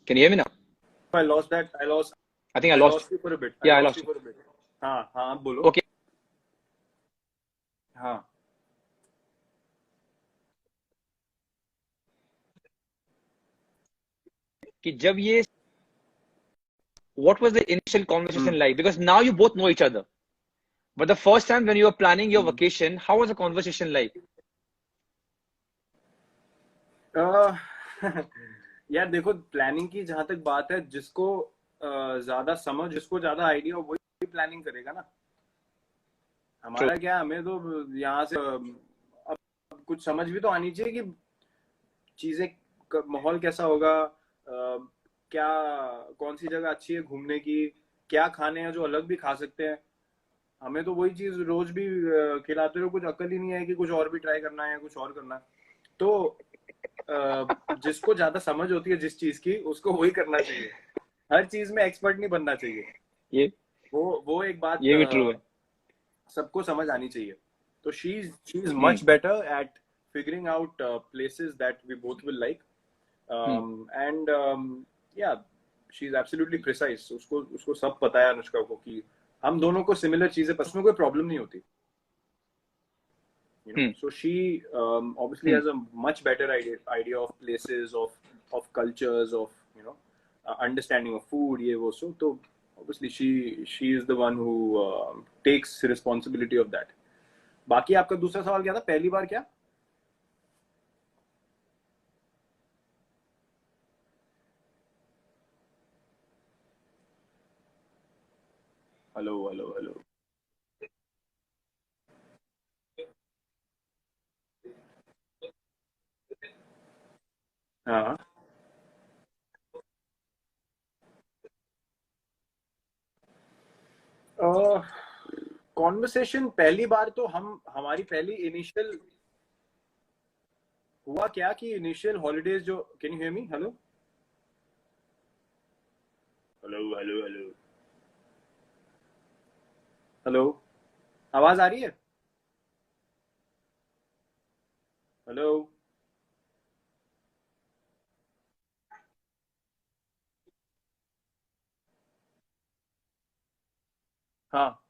Can you hear me now? I lost that. I think I lost you for a bit. Yeah, I lost you for a bit. हाँ, बोलो। Okay. हाँ। कि जब ये what was the initial conversation like? Because now you both know each other. But the first time when you were planning your vacation, how was the conversation like? यार देखो, planning की जहां तक बात है, जिसको ज्यादा समझ, जिसको ज्यादा आइडिया हो, वही प्लानिंग करेगा ना। हमारा क्या, हमें तो यहाँ से अब कुछ समझ भी तो आनी चाहिए कि चीजें, माहौल कैसा होगा, क्या कौन सी जगह अच्छी है घूमने की, क्या खाने हैं जो अलग भी खा सकते हैं। हमें तो वही चीज रोज भी खिलाते रहो, कुछ अकल ही नहीं है कि कुछ और भी ट्राई करना है, कुछ और करना है। तो जिसको ज्यादा समझ होती है जिस चीज की, उसको वही करना चाहिए। हर चीज में एक्सपर्ट नहीं बनना चाहिए। ये वो एक बात ये भी ट्रू है, सबको समझ आनी चाहिए। तो she is much better at figuring out places that we both will like. And या शी इज एब्सोल्युटली प्रिसाइज. उसको सब पता है अनुष्का को कि हम दोनों को सिमिलर चीजें पसंद, में कोई प्रॉब्लम नहीं होती. So she obviously has a much better idea of places, of cultures, of understanding of food, ye wo. So obviously she is the one who takes responsibility of that. बाकी आपका दूसरा सवाल क्या था? पहली बार क्या? हेलो. हाँ. कॉन्वर्सेशन पहली बार तो हमारी पहली इनिशियल हुआ क्या कि इनिशियल हॉलीडेज जो, can you hear me? Hello hello, आवाज आ रही है? हेलो. हाँ.